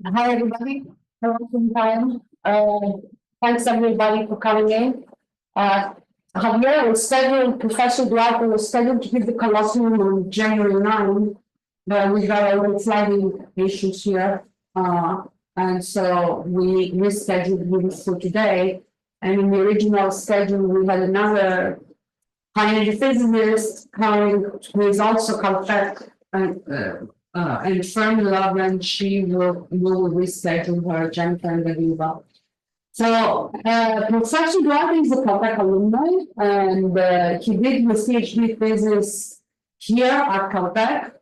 Hi, everybody. Hello, time. Thanks everybody for coming in. Javier was scheduled, Professor Duarte was scheduled to give the colloquium on January 9, but we got a little flighting issues here. And so we rescheduled him for today. And in the original schedule, we had another high energy physicist coming, who is also Caltech and firm love, and she will reschedule her Jennifer and Viva. So Professor Duarte is a Caltech alumni, and he did his PhD thesis here at Caltech.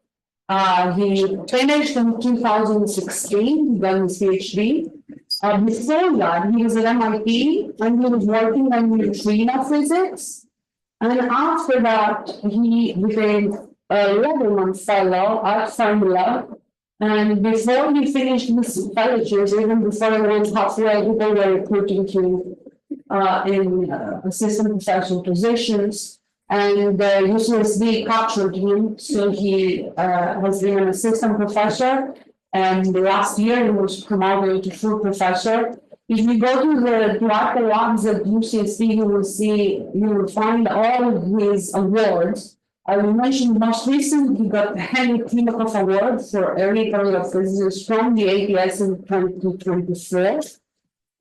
He finished in 2016, he got his PhD. Before that, he was at MIT and he was working on neutrino physics. And after that, he became a Leatherman Fellow at Formula. And before he finished his fellowships, even before he went halfway, people were recruiting him in assistant professor positions. And UCSD captured him, so he has been an assistant professor. And last year, he was promoted to full professor. If you go to the Duarte Labs at UCSD, you will find all of his awards. I will mention most recent, he got the Henry Klimakov Award for early career physicists from the ATS in 2024.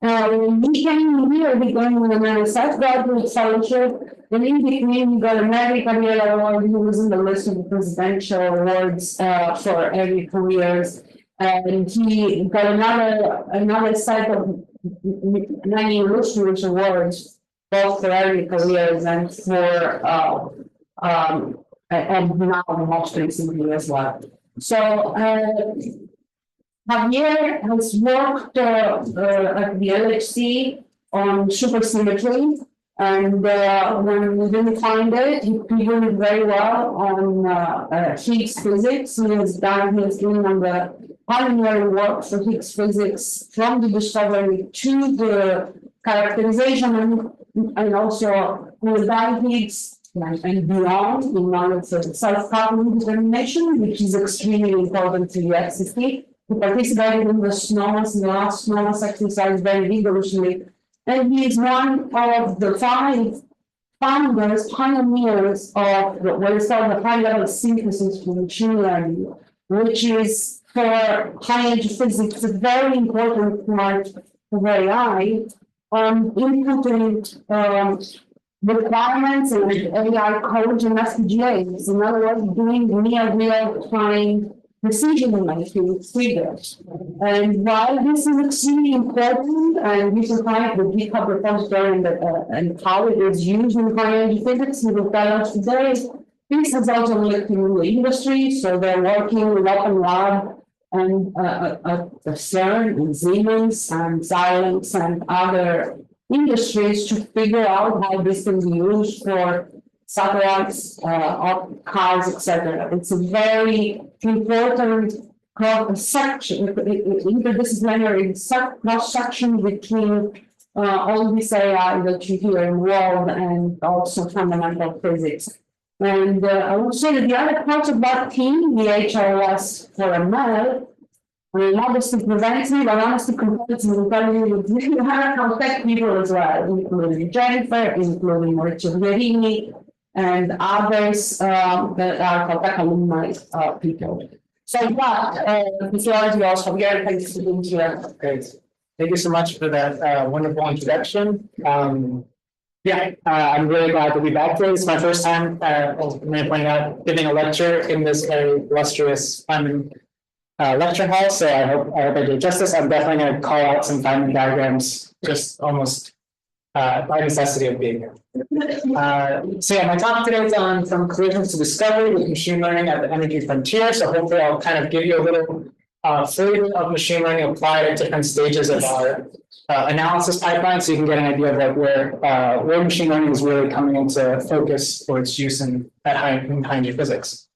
He came here, he got with an NSF graduate fellowship, and in between, he got a Mary Career Award. He was in the list of the presidential awards for early careers. And he got another set of many illustrious awards, both for early careers and for and now most recently as well. So Javier has worked at the LHC on supersymmetry, and when we didn't find it, he figured very well on Higgs physics. He has been on the pioneering work for Higgs physics from the discovery to the characterization and also without Higgs and beyond in knowledge of self-cognitive determination, which is extremely important to the FCC. He participated in the last SNOMAS exercise very vigorously, and he is one of the 5 founders, pioneers of what is called the high-level synthesis for machine learning, which is for high-energy physics a very important part of AI, inputting requirements and AI codes and FPGAs. In other words, doing near real-time decision-making triggers. And while this is extremely important, and you can find the GitHub repository and how it is used in high-energy physics, we will tell us today, this has also linked in the industry, so they're working with Open Lab and at CERN and Siemens and Xilinx and other industries to figure out how this can be used for satellites, cars, etc. It's a very important section, interdisciplinary cross-section between all this AI that you hear in world and also fundamental physics. And I would say that the other part of that team, the HRS for ML, modesty preventive, but honestly competitive intelligence, we have Caltech people as well, including Jennifer, including Richard Verini, and others that are Caltech alumni people. So the floor is yours, Javier. Thank you for being here. Great. Thank you so much for that wonderful introduction. I'm really glad to be back today. It's my first time, as Maria pointed out, giving a lecture in this very illustrious Feynman lecture hall. So I hope I do justice. I'm definitely going to call out some Feynman diagrams, just almost by necessity of being here. My talk today is on from collisions to discovery with machine learning at the energy frontier. So hopefully I'll kind of give you a little flavor of machine learning applied at different stages of our analysis pipeline, so you can get an idea of like where machine learning is really coming into focus for its use in high-energy physics.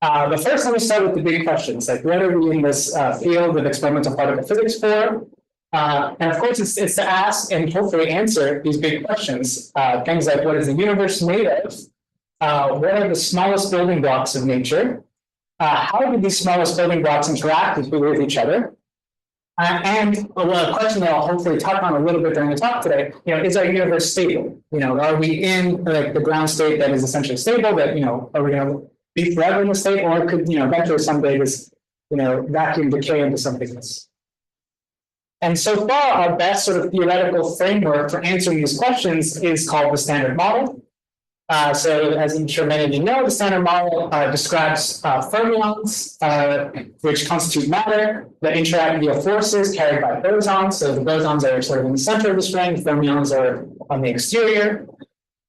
But first, let me start with the big questions, like what are we in this field of experimental particle physics for? And of course, it's to ask and hopefully answer these big questions. Things like what is the universe made of? What are the smallest building blocks of nature? How do these smallest building blocks interact with each other? Well, a question that I'll hopefully touch on a little bit during the talk today, is our universe stable? Are we in like the ground state that is essentially stable? That are we going to be forever in the state, or could eventually someday this vacuum decay into something else? And so far, our best sort of theoretical framework for answering these questions is called the Standard Model. So, as I'm sure many of you know, the Standard Model describes fermions, which constitute matter that interact via forces carried by bosons. So the bosons are sort of in the center of the string, fermions are on the exterior.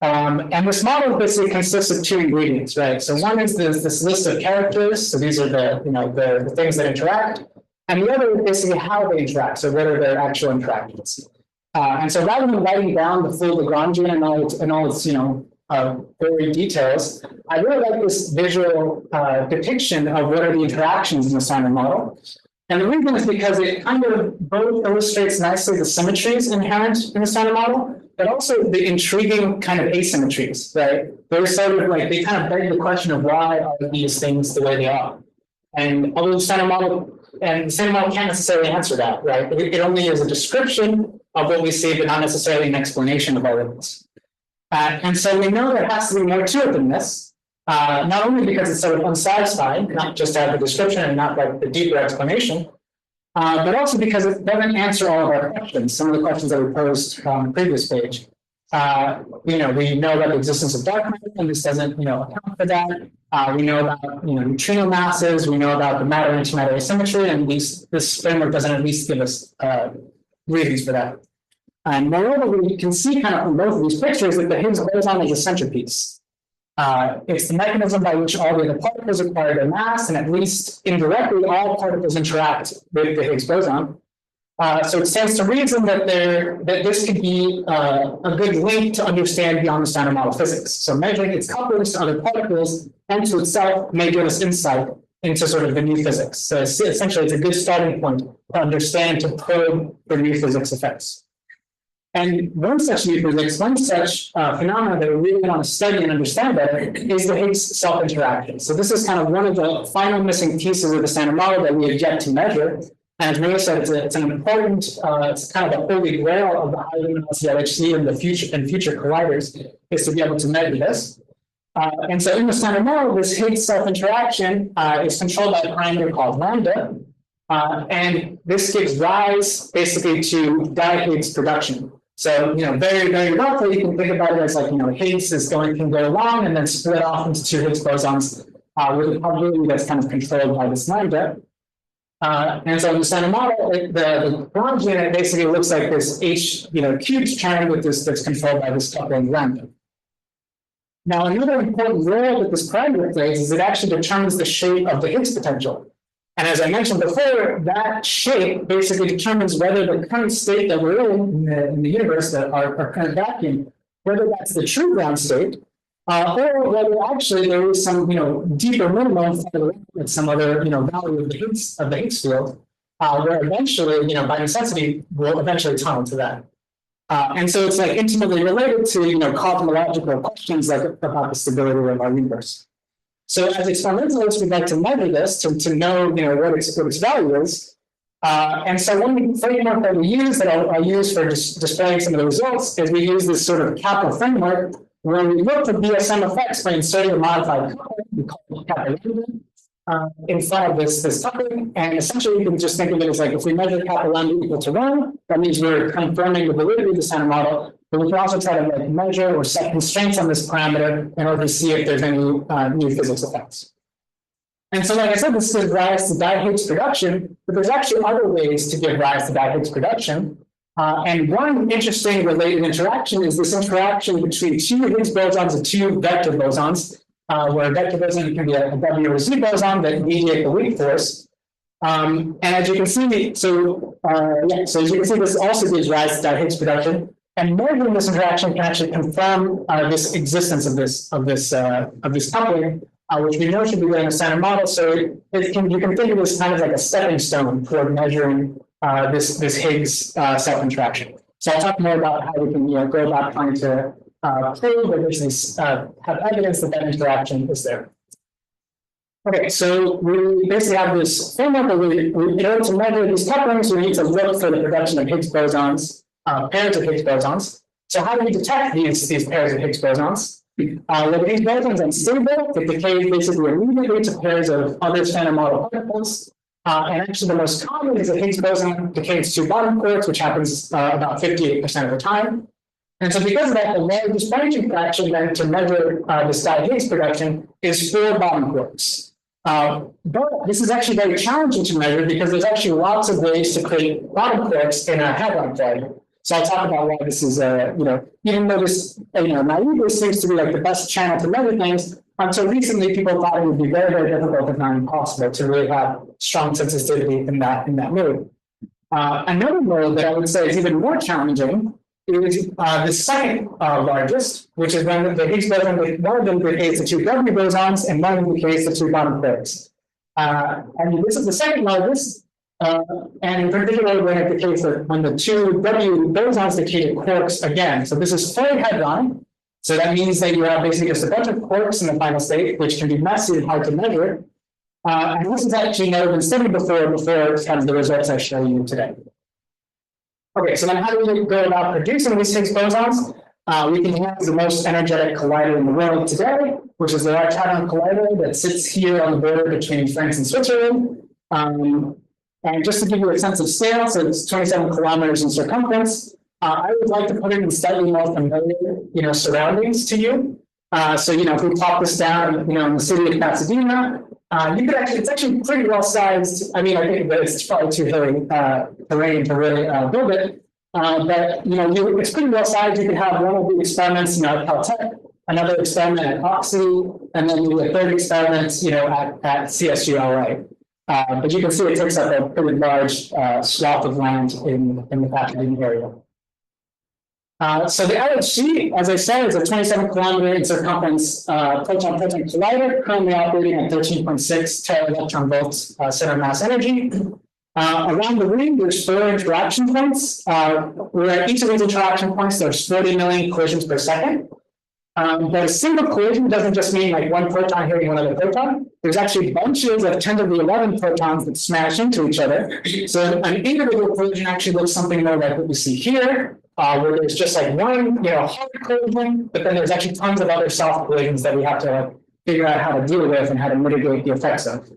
And this model basically consists of two ingredients, right? So one is this list of characters. So these are the things that interact. And the other is basically how they interact. So what are their actual interactions? And so rather than writing down the full Lagrangian and all its very details, I really like this visual depiction of what are the interactions in the Standard Model. And the reason is because it kind of both illustrates nicely the symmetries inherent in the Standard Model, but also the intriguing kind of asymmetries, right? They're sort of like, they kind of beg the question of why are these things the way they are? And although the Standard Model can't necessarily answer that, right? It only is a description of what we see, but not necessarily an explanation of all of this. And so we know there has to be more to it than this, not only because it's sort of unsatisfying, not just to have the description and not like the deeper explanation, but also because it doesn't answer all of our questions. Some of the questions that we posed on the previous page. We know about the existence of dark matter, and this doesn't, account for that. We know about, neutrino masses. We know about the matter-antimatter asymmetry, and this framework doesn't at least give us reasons for that. And moreover, we can see kind of from both of these pictures that the Higgs boson is a centerpiece. It's the mechanism by which all the other particles acquire their mass, and at least indirectly, all particles interact with the Higgs boson. So it stands to reason that this could be a good link to understand beyond the Standard Model physics. So measuring its couplings to other particles and to itself may give us insight into sort of the new physics. So essentially, it's a good starting point to understand, to probe the new physics effects. And one such new physics, one such phenomena that we really want to study and understand better is the Higgs self-interaction. So this is kind of one of the final missing pieces of the Standard Model that we have yet to measure. And as Maria said, it's an important, it's kind of the holy grail of the high luminosity LHC and the future colliders is to be able to measure this. And so in the Standard Model, this Higgs self-interaction is controlled by a parameter called lambda. And this gives rise basically to di-Higgs production. So, very, very roughly, you can think about it as like, Higgs can go along and then split off into two Higgs bosons with a probability that's kind of controlled by this lambda. And so in the Standard Model, the Lagrangian, it basically looks like this H, cubed term with this that's controlled by this coupling lambda. Now, another important role that this parameter plays is it actually determines the shape of the Higgs potential. And as I mentioned before, that shape basically determines whether the current state that we're in the universe, that our current vacuum, whether that's the true ground state, or whether actually there is some, deeper minimum at some other, value of the Higgs field, where eventually, by necessity, we'll eventually tunnel to that. And so it's like intimately related to, cosmological questions like about the stability of our universe. So as experimentalists, we'd like to measure this to know, what its value is. And so one framework that we use that I'll use for displaying some of the results is we use this sort of kappa framework where we look for BSM effects by inserting a modified coupling, we call it kappa lambda, in front of this coupling. And essentially, you can just think of it as like if we measure kappa lambda equal to 1, that means we're confirming the validity of the Standard Model. But we can also try to measure or set constraints on this parameter in order to see if there's any new physics effects. And so, like I said, this gives rise to di-Higgs production, but there's actually other ways to give rise to di-Higgs production. And one interesting related interaction is this interaction between two Higgs bosons and two vector bosons, where a vector boson can be a W or Z boson that mediate the weak force. And as you can see, so as you can see, this also gives rise to di-Higgs production. And measuring this interaction can actually confirm this existence of this coupling, which we know should be there in a Standard Model. So you can think of this kind of like a stepping stone toward measuring this Higgs self-interaction. So I'll talk more about how we can go about trying to prove or basically have evidence that interaction is there. Okay, so we basically have this framework where in order to measure these couplings, we need to look for the production of Higgs bosons, pairs of Higgs bosons. So how do we detect these pairs of Higgs bosons? With these bosons unstable, it decays basically immediately to pairs of other standard model particles. And actually, the most common is a Higgs boson decays to bottom quarks, which happens about 58% of the time. And so because of that, the largest branching fraction then to measure this Higgs production is 4 bottom quarks. But this is actually very challenging to measure because there's actually lots of ways to create bottom quarks in a hadron collider. So I'll talk about why this is, even though this, naively seems to be like the best channel to measure things, until recently people thought it would be very, very difficult, if not impossible, to really have strong sensitivity in that mode. Another mode that I would say is even more challenging is the second largest, which is when the Higgs boson, one of them decays to 2 W bosons and one of them decays to 2 bottom quarks. And this is the second largest, and in particular when it decays when the 2 W bosons decay to quarks again. So this is fully hadron. So that means that you have basically just a bunch of quarks in the final state, which can be messy and hard to measure. And this has actually never been studied before kind of the results I show you today. Okay, so then how do we go about producing these Higgs bosons? We can use the most energetic collider in the world today, which is the Large Hadron Collider that sits here on the border between France and Switzerland. And just to give you a sense of scale, so it's 27 kilometers in circumference. I would like to put it in slightly more familiar, surroundings to you. So, if we plop this down, in the city of Pasadena, you could actually, it's actually pretty well sized. I mean, I think that it's probably too hilly terrain to really build it. But, it's pretty well sized. You could have one of the experiments, at Caltech, another experiment at Oxy, and then a third experiment, at CSU LA. But you can see it takes up a pretty large swath of land in the Pasadena area. So the LHC, as I said, is a 27-kilometer in circumference proton-proton collider, currently operating at 13.6 tera-electron volts center mass energy. Around the ring, there's 4 interaction points. Where at each of these interaction points, there's 40 million collisions per second. But a single collision doesn't just mean like one proton hitting one other proton. There's actually bunches of 10 to the 11 protons that smash into each other. So an individual collision actually looks something more like what we see here, where there's just like one, hard collision, but then there's actually tons of other soft collisions that we have to figure out how to deal with and how to mitigate the effects of.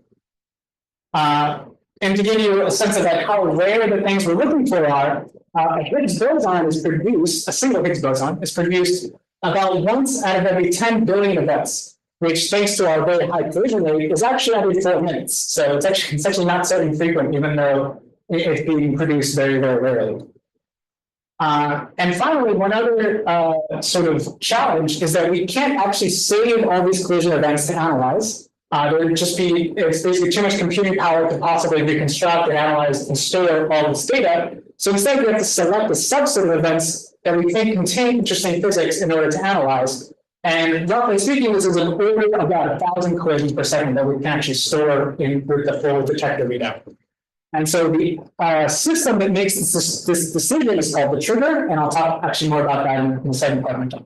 And to give you a sense of like how rare the things we're looking for are, a Higgs boson is produced, a single Higgs boson is produced about once out of every 10 billion events, which thanks to our very high collision rate is actually every 4 minutes. So it's actually not so infrequent, even though it's being produced very, very rarely. And finally, one other sort of challenge is that we can't actually save all these collision events to analyze. There would just be, it's basically too much computing power to possibly reconstruct and analyze and store all this data. So instead, we have to select a subset of events that we think contain interesting physics in order to analyze. And roughly speaking, this is an order of about 1,000 collisions per second that we can actually store with the full detector readout. And so the system that makes this decision is called the trigger, and I'll talk actually more about that in the second part of my talk.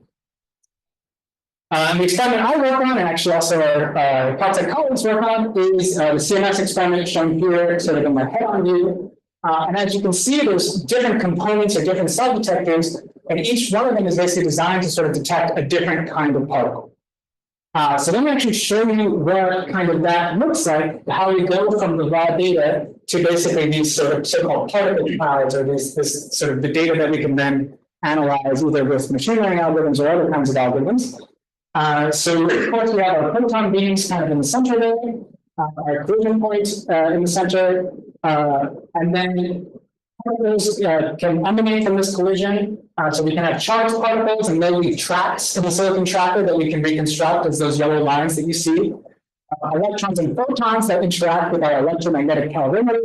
And the experiment I work on, and actually also our Caltech colleagues work on, is the CMS experiment shown here, sort of in my head-on view. And as you can see, there's different components or different cell detectors, and each one of them is basically designed to sort of detect a different kind of particle. So let me actually show you what kind of that looks like, how we go from the raw data to basically these sort of so-called particle clouds, or this sort of the data that we can then analyze either with machine learning algorithms or other kinds of algorithms. So of course we have our proton beams kind of in the center there, our collision point in the center, and then particles can emanate from this collision. So we can have charged particles, and then we tracks in the silicon tracker that we can reconstruct as those yellow lines that you see. Electrons and photons that interact with our electromagnetic calorimeter,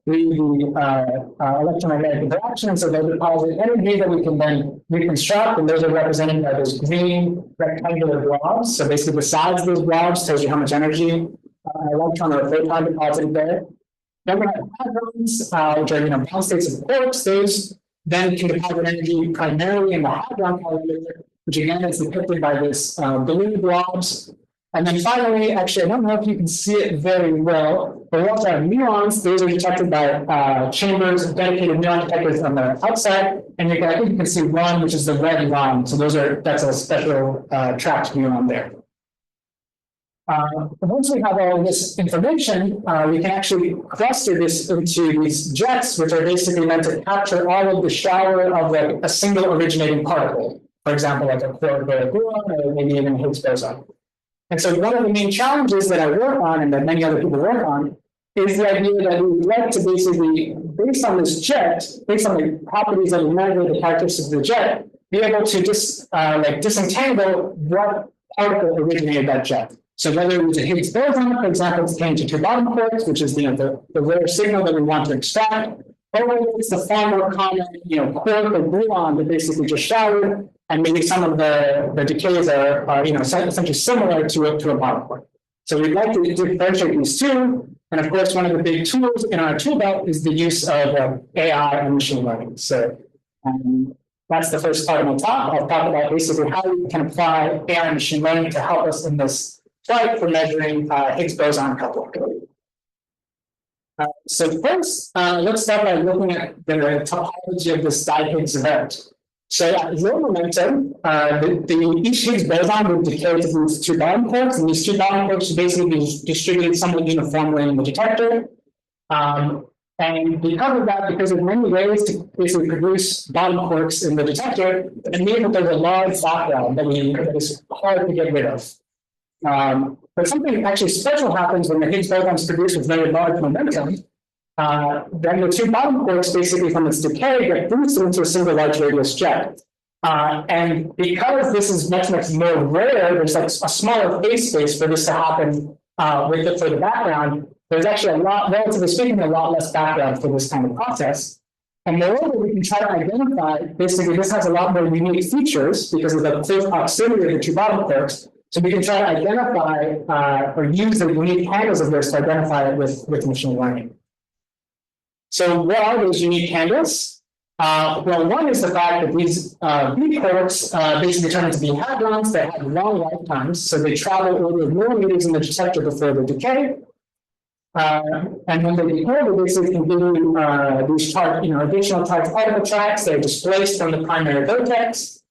the electromagnetic interaction. So those deposit energy that we can then reconstruct, and those are represented by those green rectangular blobs. So basically the size of those blobs tells you how much energy an electron or a photon deposited there. Then we have hadrons, which are bound states of quarks. Those then can deposit energy primarily in the hadron collider, which again is depicted by this blue blobs. And then finally, actually, I don't know if you can see it very well, but we also have muons. Those are detected by chambers of dedicated muon detectors on the outside. And I think you can see one, which is the red line. So that's a special tracked muon there. Once we have all this information, we can actually cluster this into these jets, which are basically meant to capture all of the shower of like a single originating particle. For example, like a quark or a gluon, or maybe even a Higgs boson. And so one of the main challenges that I work on and that many other people work on is the idea that we would like to basically, based on this jet, based on the properties that we measure, the characteristics of the jet, be able to just disentangle what particle originated that jet. So whether it was a Higgs boson, for example, it came to two bottom quarks, which is the rare signal that we want to extract, or whether it's the far more common quark or gluon that basically just showered. And maybe some of the decays are essentially similar to a bottom quark. So we'd like to differentiate these two. And of course, one of the big tools in our tool belt is the use of AI and machine learning. So that's the first part of my talk. I'll talk about basically how we can apply AI and machine learning to help us in this fight for measuring Higgs boson coupling. So first, let's start by looking at the topology of this di-Higgs event. So at low momentum, each Higgs boson will decay to these two bottom quarks, and these two bottom quarks will basically be distributed somewhat uniformly in the detector. And because of that, because there's many ways to basically produce bottom quarks in the detector, it means that there's a large background that is hard to get rid of. But something actually special happens when the Higgs boson is produced with very large momentum. Then the two bottom quarks, basically from its decay, get boosted into a single large radius jet. And because this is much, much more rare, there's like a smaller phase space for this to happen for the background. There's actually relatively speaking, a lot less background for this kind of process. And moreover, we can try to identify, basically, this has a lot more unique features because of the close proximity of the two bottom quarks. So we can try to identify or use the unique handles of this to identify it with machine learning. So what are those unique handles? Well, one is the fact that these B quarks basically turn into B hadrons that have long lifetimes. So they travel over millimeters in the detector before they decay. And when they decay, they basically can give you these additional charged particle tracks that are displaced from the primary vertex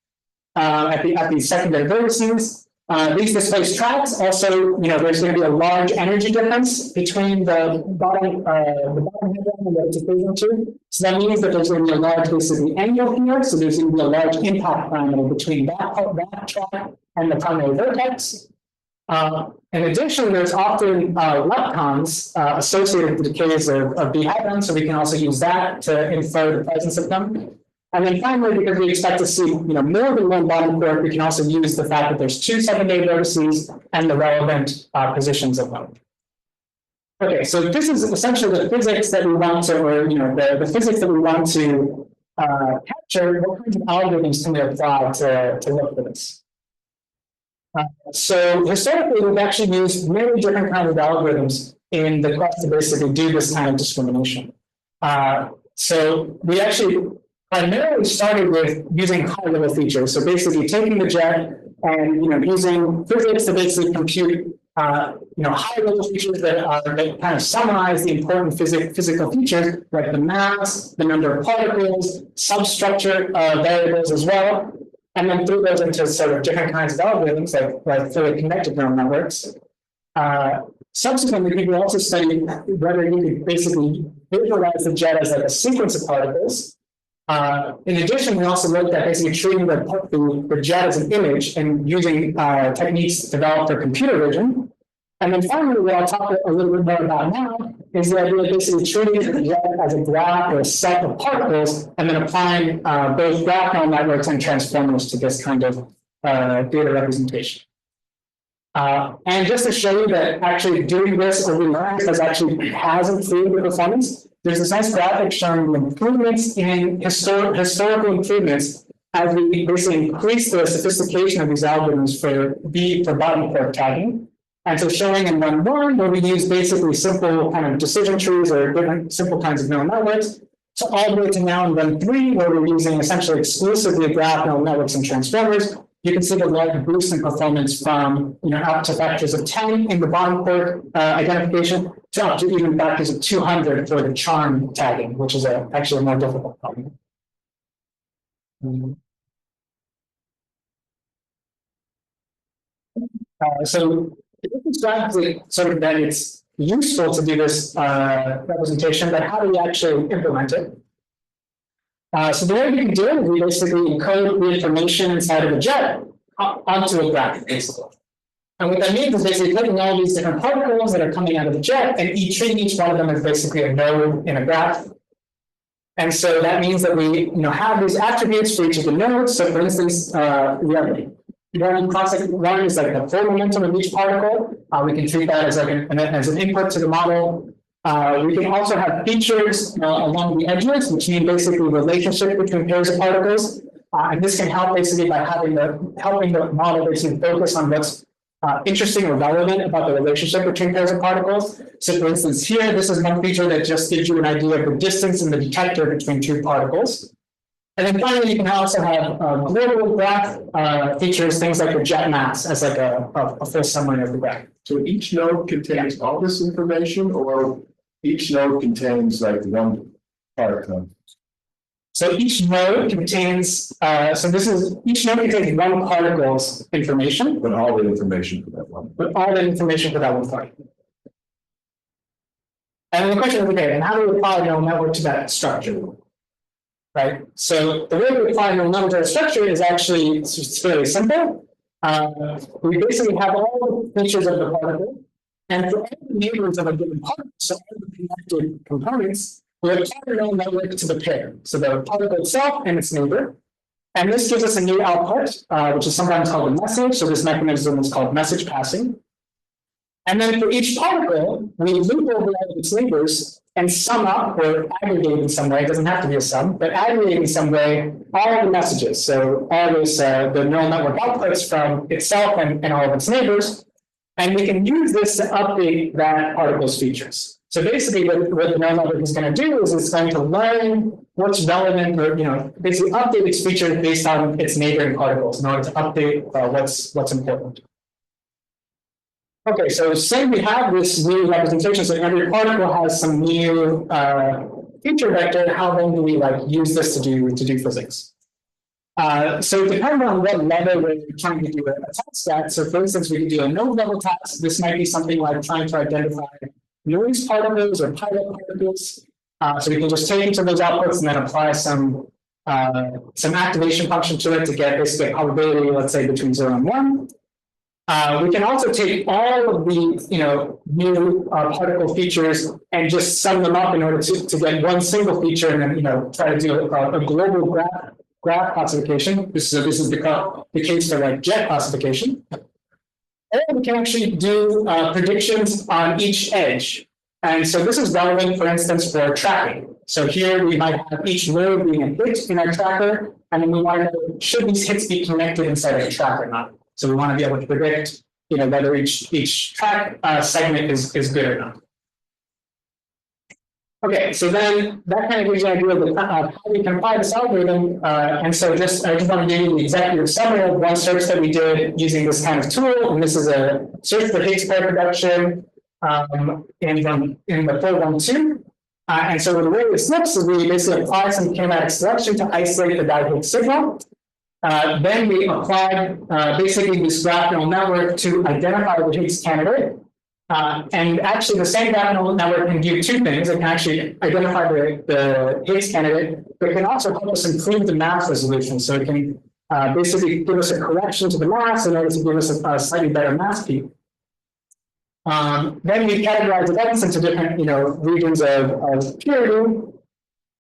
at the secondary vertices. These displaced tracks also, there's going to be a large energy difference between the bottom hadron and the decays into. So that means that there's going to be a large basically angle here. So there's going to be a large impact parameter between that track and the primary vertex. In addition, there's often leptons associated with the decays of B hadrons, so we can also use that to infer the presence of them. And then finally, because we expect to see more than one bottom quark, we can also use the fact that there's two secondary vertices and the relevant positions of them. Okay, so this is essentially the physics that we want to, or the physics that we want to capture. What kinds of algorithms can we apply to look for this? So historically, we've actually used many different kinds of algorithms in the quest to basically do this kind of discrimination. So we actually primarily started with using high-level features. So basically taking the jet and using physics to basically compute high-level features that kind of summarize the important physical features, like the mass, the number of particles, substructure variables as well, and then threw those into sort of different kinds of algorithms, like fully connected neural networks. Subsequently, people also studied whether you could basically visualize the jet as like a sequence of particles. In addition, we also looked at basically treating the jet as an image and using techniques developed for computer vision. And then finally, what I'll talk a little bit more about now is the idea of basically treating the jet as a graph or a set of particles, and then applying both graph neural networks and transformers to this kind of data representation. And just to show you that actually doing this over learning has improved the performance, there's this nice graphic showing the improvements in historical improvements as we basically increase the sophistication of these algorithms for bottom quark tagging. And so showing in 1.1, where we use basically simple kind of decision trees or different simple kinds of neural networks, so all the way to now in 1.3, where we're using essentially exclusively graph neural networks and transformers, you can see the large boost in performance from up to factors of 10 in the bond quark identification to up to even factors of 200 for the charm tagging, which is actually a more difficult problem. So it's graphically sort of that it's useful to do this representation, but how do we actually implement it? So the way we can do it is we basically encode the information inside of a jet onto a graph, basically. And what that means is basically taking all these different particles that are coming out of the jet and treating each one of them as basically a node in a graph. And so that means that we have these attributes for each of the nodes. So for instance, we have one is like the full momentum of each particle. We can treat that as an input to the model. We can also have features along the edges, which mean basically relationship between pairs of particles. And this can help basically by helping the model basically focus on what's interesting or relevant about the relationship between pairs of particles. So for instance, here, this is one feature that just gives you an idea of the distance in the detector between two particles. And then finally, you can also have global graph features, things like the jet mass as like a full summary of the graph. So each node contains all this information, or each node contains like one particle? So each node contains, each node contains one particle's information. But all the information for that one. But all the information for that one particle. And the question is, okay, and how do we apply a neural network to that structure? Right. So the way we apply a neural network to that structure is actually it's fairly simple. We basically have all the features of the particle, and for all the neighbors of a given particle, so all the connected components, we apply a neural network to the pair. So the particle itself and its neighbor. And this gives us a new output, which is sometimes called a message. So this mechanism is called message passing. And then for each particle, we loop over all of its neighbors and sum up or aggregate in some way. It doesn't have to be a sum, but aggregate in some way all of the messages. So all this, the neural network outputs from itself and all of its neighbors. And we can use this to update that particle's features. So basically what the neural network is going to do is it's going to learn what's relevant or, basically update its features based on its neighboring particles in order to update what's important. Okay, so say we have this new representation, so every particle has some new feature vector. How then do we use this to do physics? So depending on what level we're trying to do a task at. So for instance, we can do a node level task. This might be something like trying to identify noise particles or pilot particles. So we can just take each of those outputs and then apply some activation function to it to get basically a probability, let's say between 0 and 1. We can also take all of the new particle features and just sum them up in order to get one single feature, and then try to do a global graph classification. This is the case for jet classification. And we can actually do predictions on each edge. And so this is relevant, for instance, for tracking. So here we might have each node being a hit in our tracker, and then we want to know, should these hits be connected inside of a track or not? So we want to be able to predict, whether each track segment is good or not. Okay, so then that kind of gives you an idea of how we can apply this algorithm. And so I just want to give you the executive summary of one search that we did using this kind of tool. And this is a search for Higgs pair production in the 412. And so the way this looks is we basically apply some kinematic selection to isolate the Higgs signal. Then we applied basically this graph neural network to identify the Higgs candidate. And actually, the same graph neural network can do two things. It can actually identify the Higgs candidate, but it can also help us improve the mass resolution. So it can basically give us a correction to the mass in order to give us a slightly better mass peak. Then we categorize events into different regions of purity.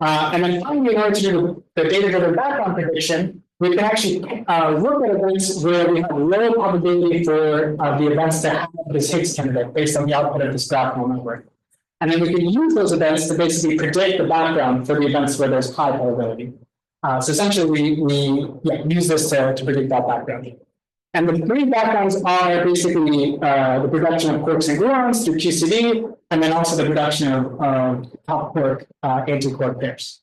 And then finally, in order to do the data-driven background prediction, we can actually look at events where we have low probability for the events to have this Higgs candidate based on the output of this graph neural network. And then we can use those events to basically predict the background for the events where there's high probability. So essentially, we use this to predict that background. And the three backgrounds are basically the production of quarks and gluons through QCD, and then also the production of top quark anti-quark pairs.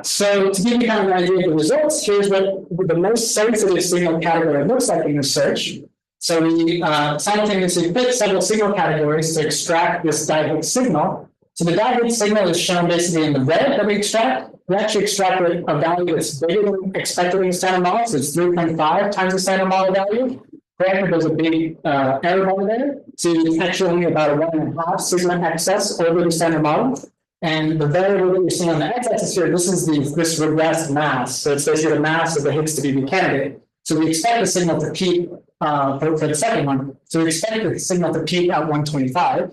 So to give you kind of an idea of the results, here's what the most sensitive signal category looks like in the search. So we simultaneously pick several signal categories to extract this dihedral signal. So the dihedral signal is shown basically in the red that we extract. We actually extract a value that's bigger than expected in the standard model. So it's 3.5 times the standard model value. Granted, there's a big error bar there. So it's actually only about a 1.5 sigma excess over the standard model. And the variable that you're seeing on the x-axis here, this is this regressed mass. So it's basically the mass of the Higgs to BB candidate. So we expect the signal to peak for the second one. So we expect the signal to peak at 125.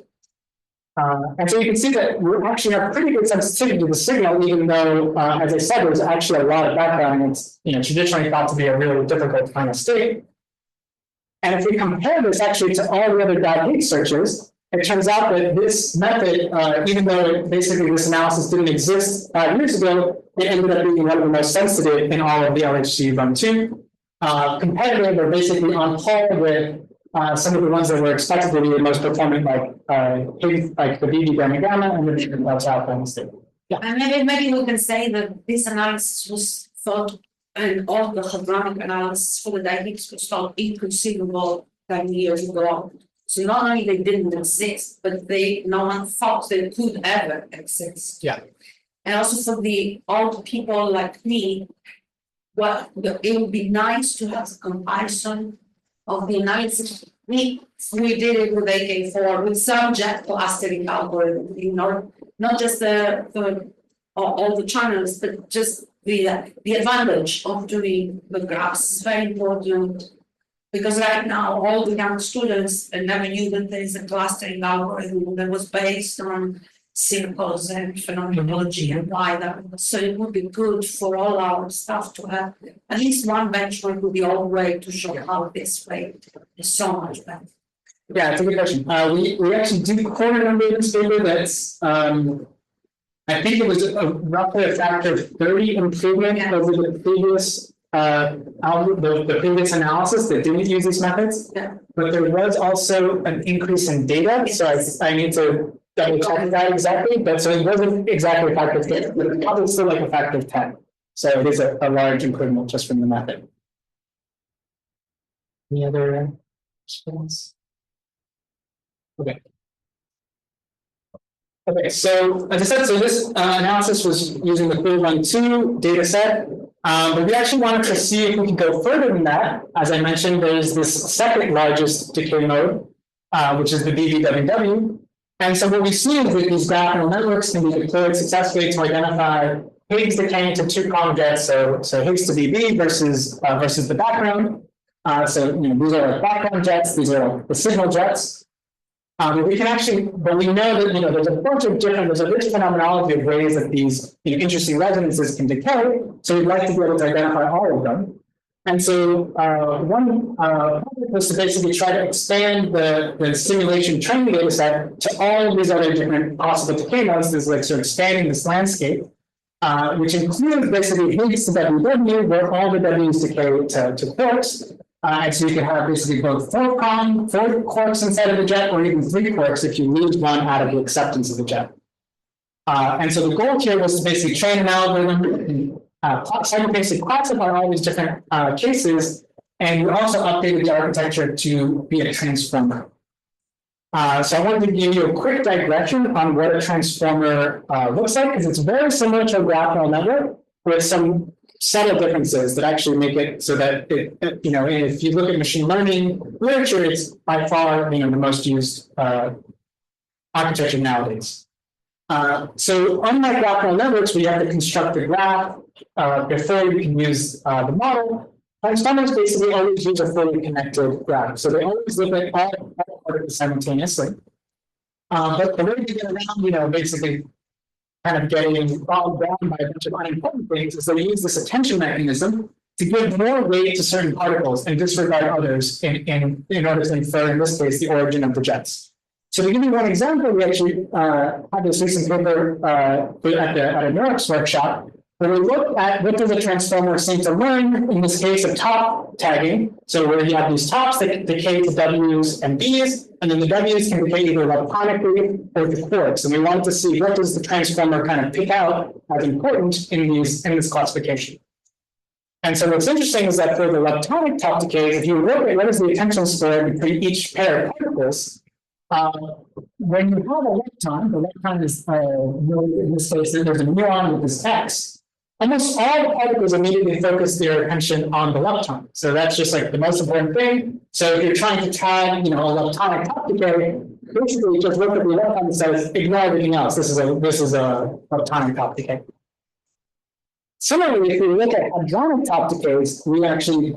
And so you can see that we actually have pretty good sensitivity to the signal, even though, as I said, there's actually a lot of background, and it's traditionally thought to be a really difficult final state. And if we compare this actually to all the other dihedral searches, it turns out that this method, even though basically this analysis didn't exist 5 years ago, it ended up being one of the most sensitive in all of the LHC run 2. Competitive or basically on par with some of the ones that were expected to be the most performant, like the BB gamma gamma and the BB delta alpha state. Yeah, and maybe we can say that this analysis was thought, and all the hadronic analysis for the dihedral was thought inconceivable 10 years ago. So not only they didn't exist, but no one thought they could ever exist. Yeah. And also for the old people like me, it would be nice to have a comparison of the analysis. We did it with AK4 with some jet clustering algorithm, not just all the channels, but just the advantage of doing the graphs is very important. Because right now, all the young students never knew that there is a clustering algorithm that was based on circles and phenomenology and why that was. So it would be good for all our staff to have at least one benchmark with the old way to show how this way is so much better. Yeah, it's a good question. We actually do quote a number in this paper that's, I think it was roughly a factor of 30 improvement over the previous the previous analysis that didn't use these methods, but there was also an increase in data. So I need to double check that exactly, but so it wasn't exactly a factor of 10, but it's probably still like a factor of 10. So it is a large improvement just from the method. Any other questions? Okay. Okay, so as I said, so this analysis was using the full run 2 data set. But we actually wanted to see if we could go further than that. As I mentioned, there's this second largest decay mode, which is the BBWW. And so what we see is that these graph networks can be deployed successfully to identify Higgs decaying to 2-prong jets, so Higgs to BB versus the background. So these are like background jets, these are the signal jets. But we know that there's a bunch of there's a rich phenomenology of ways that these interesting resonances can decay. So we'd like to be able to identify all of them. And so one was to basically try to expand the simulation training data set to all of these other different possible decay modes. This is like sort of expanding this landscape, which includes basically Higgs to WW, where all the W's decay to quarks. And so you can have basically both 4 quarks inside of the jet, or even 3 quarks if you lose one out of the acceptance of the jet. And so the goal here was to basically train an algorithm and simultaneously classify all these different cases, and we also updated the architecture to be a transformer. So I wanted to give you a quick digression on what a transformer looks like, because it's very similar to a graph neural network with some subtle differences that actually make it so that if you look at machine learning literature, it's by far the most used architecture nowadays. So unlike graph neural networks, we have to construct the graph before we can use the model. Transformers basically always use a fully connected graph, so they always look at all particles simultaneously. But the way to get around, basically kind of getting bogged down by a bunch of unimportant things is they use this attention mechanism to give more weight to certain particles and disregard others in order to infer, in this case, the origin of the jets. So to give you one example, we actually had this recent paper at a NeurIPS workshop when we look at what does a transformer seem to learn, in this case of top tagging, so where you have these tops that decay to W's and B's, and then the W's can decay either electronically or to quarks. And we wanted to see what does the transformer kind of pick out as important in this classification. And so what's interesting is that for the leptonic top decays, if you look at what is the attention score between each pair of particles, when you have a lepton, the lepton is, in this case, there's a muon with this X. Almost all the particles immediately focus their attention on the lepton. So that's just like the most important thing. So if you're trying to tag, a leptonic top decay, basically you just look at the lepton and says, ignore everything else. This is a leptonic top decay. Similarly, if we look at hadronic top decays, we actually,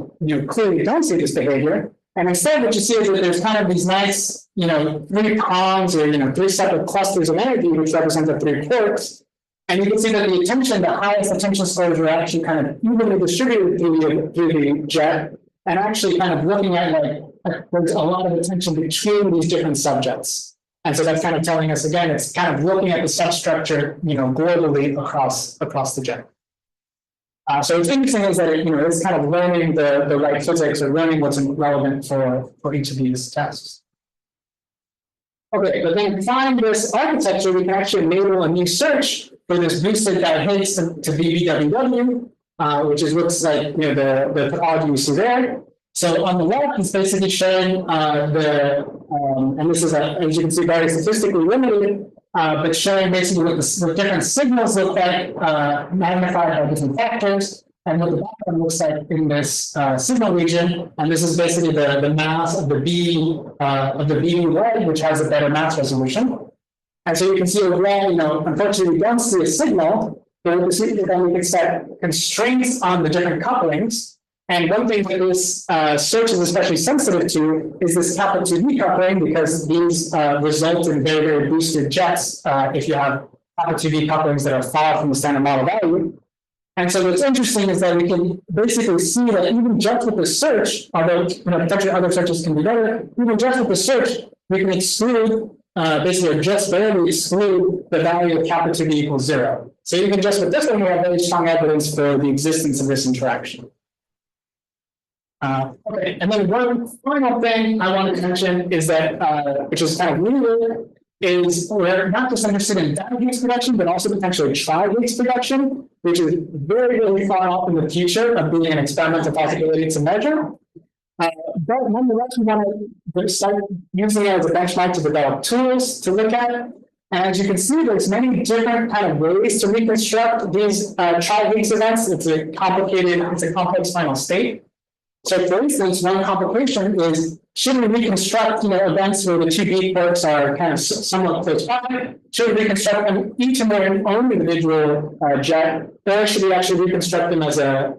clearly don't see this behavior. And instead, what you see is that there's kind of these nice, 3 prongs or, 3 separate clusters of energy, which represent the 3 quarks. And you can see that the highest attention scores are actually kind of evenly distributed through the jet, and actually kind of looking at there's a lot of attention between these different subjects. And so that's kind of telling us, again, it's kind of looking at the substructure, globally across the jet. So what's interesting is that it's kind of learning the right physics or learning what's relevant for each of these tests. Okay, but then find this architecture, we can actually enable a new search for this boosted Higgs to BBWW, which looks like the topology you see there. So on the left, it's basically showing and this is as you can see, very statistically limited, but showing basically what different signals look like magnified by different factors, and what the background looks like in this signal region. And this is basically the mass of the beam leg, which has a better mass resolution. And so you can see overall, unfortunately, we don't see a signal, but what we see is that we can set constraints on the different couplings. And one thing that this search is especially sensitive to is this kappa 2D coupling, because these result in very, very boosted jets if you have kappa 2D couplings that are far from the standard model value. And so what's interesting is that we can basically see that even just with the search, although potentially other searches can be better, even just with the search, we can exclude, basically just barely exclude the value of kappa 2D equals 0. So even just with this one, we have very strong evidence for the existence of this interaction. Okay, and then one final thing I wanted to mention is that, which is kind of new, is we're not just interested in Higgs production, but also potentially Higgs production, which is very, very far off in the future of being an experimental possibility to measure. But nonetheless, we want to start using it as a benchmark to develop tools to look at. And as you can see, there's many different kind of ways to reconstruct these Higgs events. It's a complex final state. So for instance, one complication is, should we reconstruct events where the 2 beat quarks are kind of somewhat close by? Should we reconstruct them each in their own individual jet, or should we actually reconstruct them as a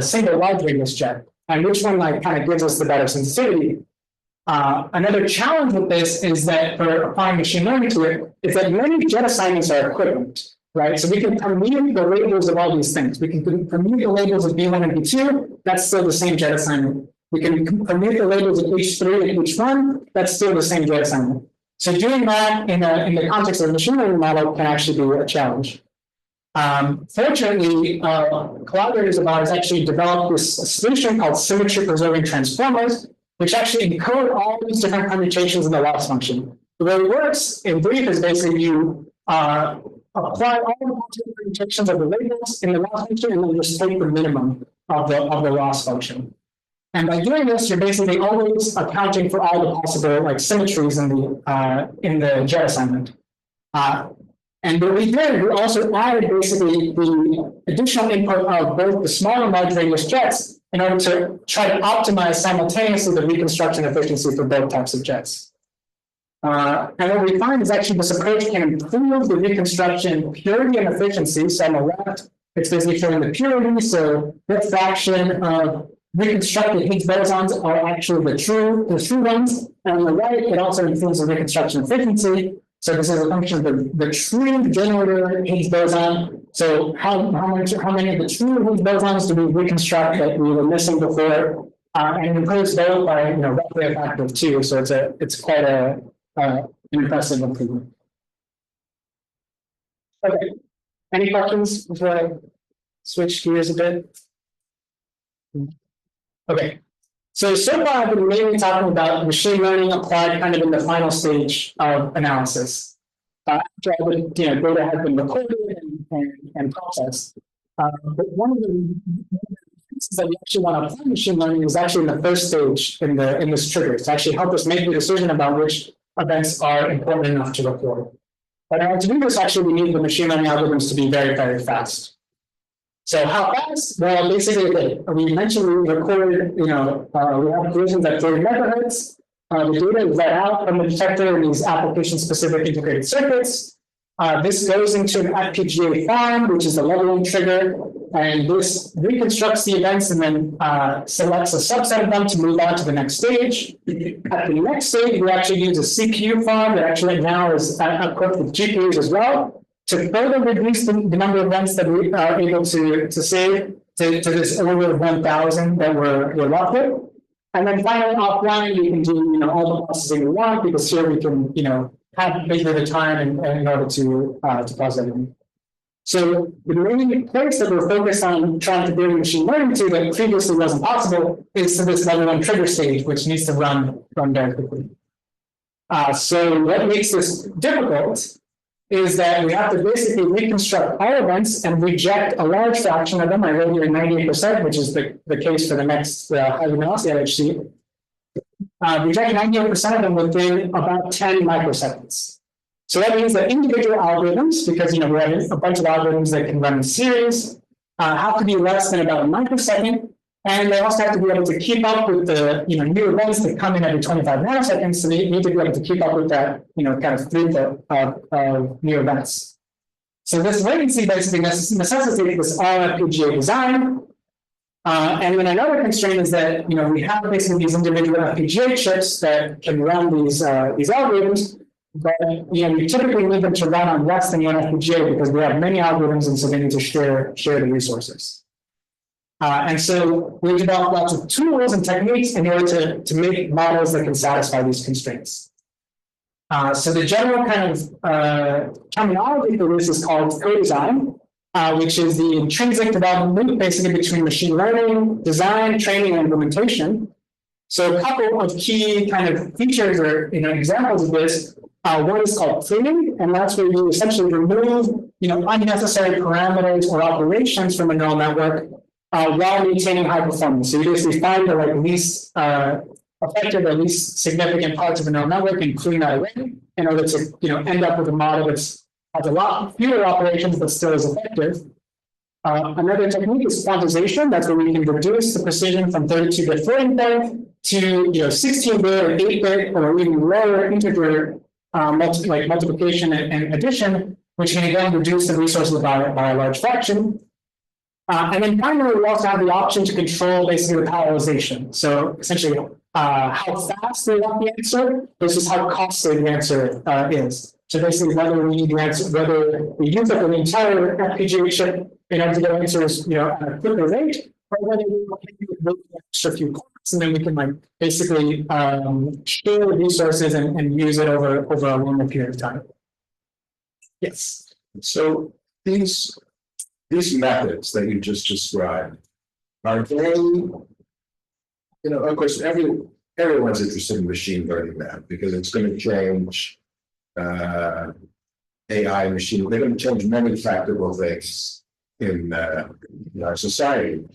single large radius jet? And which one kind of gives us the better sensitivity? Another challenge with this is that for applying machine learning to it, is that many jet assignments are equivalent. Right, so we can permute the labels of all these things. We can permute the labels of B1 and B2. That's still the same jet assignment. We can permute the labels of H3 and H1. That's still the same jet assignment. So doing that in the context of a machine learning model can actually be a challenge. Fortunately, collaborators of ours actually developed this solution called symmetry preserving transformers, which actually encode all these different permutations in the loss function. The way it works, in brief, is basically you apply all the possible permutations of the labels in the loss function, and then just take the minimum of the loss function. And by doing this, you're basically always accounting for all the possible symmetries in the jet assignment. And what we did, we also added basically the additional input of both the small and large radius jets in order to try to optimize simultaneously the reconstruction efficiency for both types of jets. And what we find is actually this approach can improve the reconstruction purity and efficiency. So on the left, it's basically showing the purity. So what fraction of reconstructed Higgs bosons are actually the true ones. And on the right, it also improves the reconstruction efficiency. So this is a function of the true generator Higgs boson. So how many of the true Higgs bosons do we reconstruct that we were missing before? And it improves both by roughly a factor of 2. So it's quite an impressive improvement. Okay. Any questions before I switch gears a bit? Okay, so far I've been mainly talking about machine learning applied kind of in the final stage of analysis. After all the data has been recorded and processed. But one of the things that we actually want to apply machine learning is actually in the first stage in this trigger to actually help us make the decision about which events are important enough to record. But in order to do this, actually, we need the machine learning algorithms to be very, very fast. So how fast? Well, basically, we mentioned we recorded, we have collisions at 30 megahertz. The data is let out from the detector in these application-specific integrated circuits. This goes into an FPGA farm, which is a leveling trigger, and this reconstructs the events and then selects a subset of them to move on to the next stage. At the next stage, we actually use a CPU farm that actually right now is equipped with GPUs as well to further reduce the number of events that we are able to save to this order of 1,000 that we're locked with. And then finally, offline, we can do all the processing we want because here we can have basically the time in order to process everything. So the main place that we're focused on trying to bring machine learning to that previously wasn't possible is to this level 1 trigger stage, which needs to run very quickly. So what makes this difficult is that we have to basically reconstruct all events and reject a large fraction of them. I wrote here 98%, which is the case for the next high velocity LHC. Reject 98% of them within about 10 microseconds. So that means that individual algorithms, because we have a bunch of algorithms that can run in series, have to be less than about a microsecond, and they also have to be able to keep up with the new events that come in every 25 nanoseconds. So they need to be able to keep up with that kind of throughput of new events. So this latency basically necessitates this all FPGA design. And then another constraint is that we have basically these individual FPGA chips that can run these algorithms, but we typically need them to run on less than one FPGA because we have many algorithms, and so they need to share the resources. And so we developed lots of tools and techniques in order to make models that can satisfy these constraints. So the general kind of terminology for this is called co-design, which is the intrinsic development loop basically between machine learning, design, training, and implementation. So a couple of key kind of features or examples of this. One is called pruning, and that's where you essentially remove unnecessary parameters or operations from a neural network while maintaining high performance. So you basically find the least effective or least significant parts of a neural network and clean that away in order to end up with a model that's has a lot fewer operations but still is effective. Another technique is quantization. That's where we can reduce the precision from 32-bit floating point to 16-bit or 8-bit or even lower integer multiplication and addition, which can again reduce the resources by a large fraction. And then finally, we also have the option to control basically the parallelization. So essentially, how fast we want the answer versus how costly the answer is. So basically, whether we need the answer, whether we use up an entire FPGA chip in order to get answers, at a quicker rate, or whether we want to use an extra few clocks, and then we can basically share the resources and use it over a longer period of time. Yes. So these methods that you just described, are they, of course, everyone's interested in machine learning now because it's going to change AI machine. They're going to change many practical things in our society.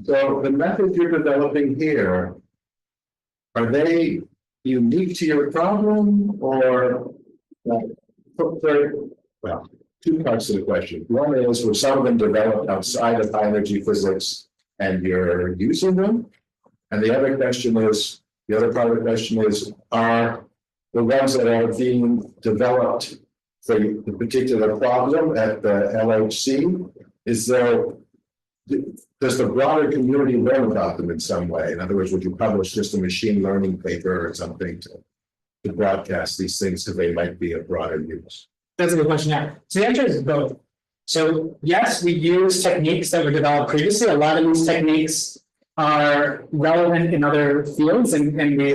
So the methods you're developing here, are they unique to your problem or well, two parts to the question. One is, were some of them developed outside of high energy physics and you're using them? And the other part of the question is, are the ones that are being developed for the particular problem at the LHC, does the broader community learn about them in some way? In other words, would you publish just a machine learning paper or something to broadcast these things so they might be of broader use? That's a good question. Yeah. So the answer is both. So yes, we use techniques that were developed previously. A lot of these techniques are relevant in other fields, and we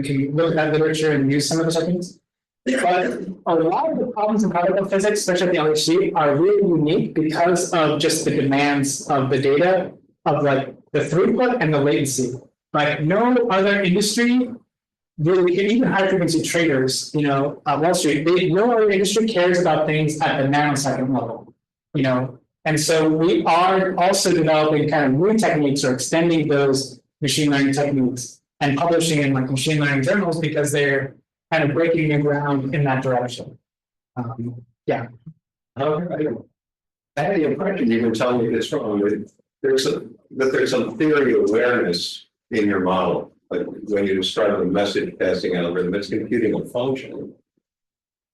can look at literature and use some of the techniques. But a lot of the problems in particle physics, especially at the LHC, are really unique because of just the demands of the data, of like the throughput and the latency. Like no other industry really, even high frequency traders, Wall Street, no other industry cares about things at the nanosecond level, And so we are also developing kind of new techniques or extending those machine learning techniques and publishing in like machine learning journals because they're kind of breaking new ground in that direction. Yeah. I had the impression you were telling me this wrong, that there's some theory of awareness in your model. Like when you describe the message passing algorithm, it's computing a function.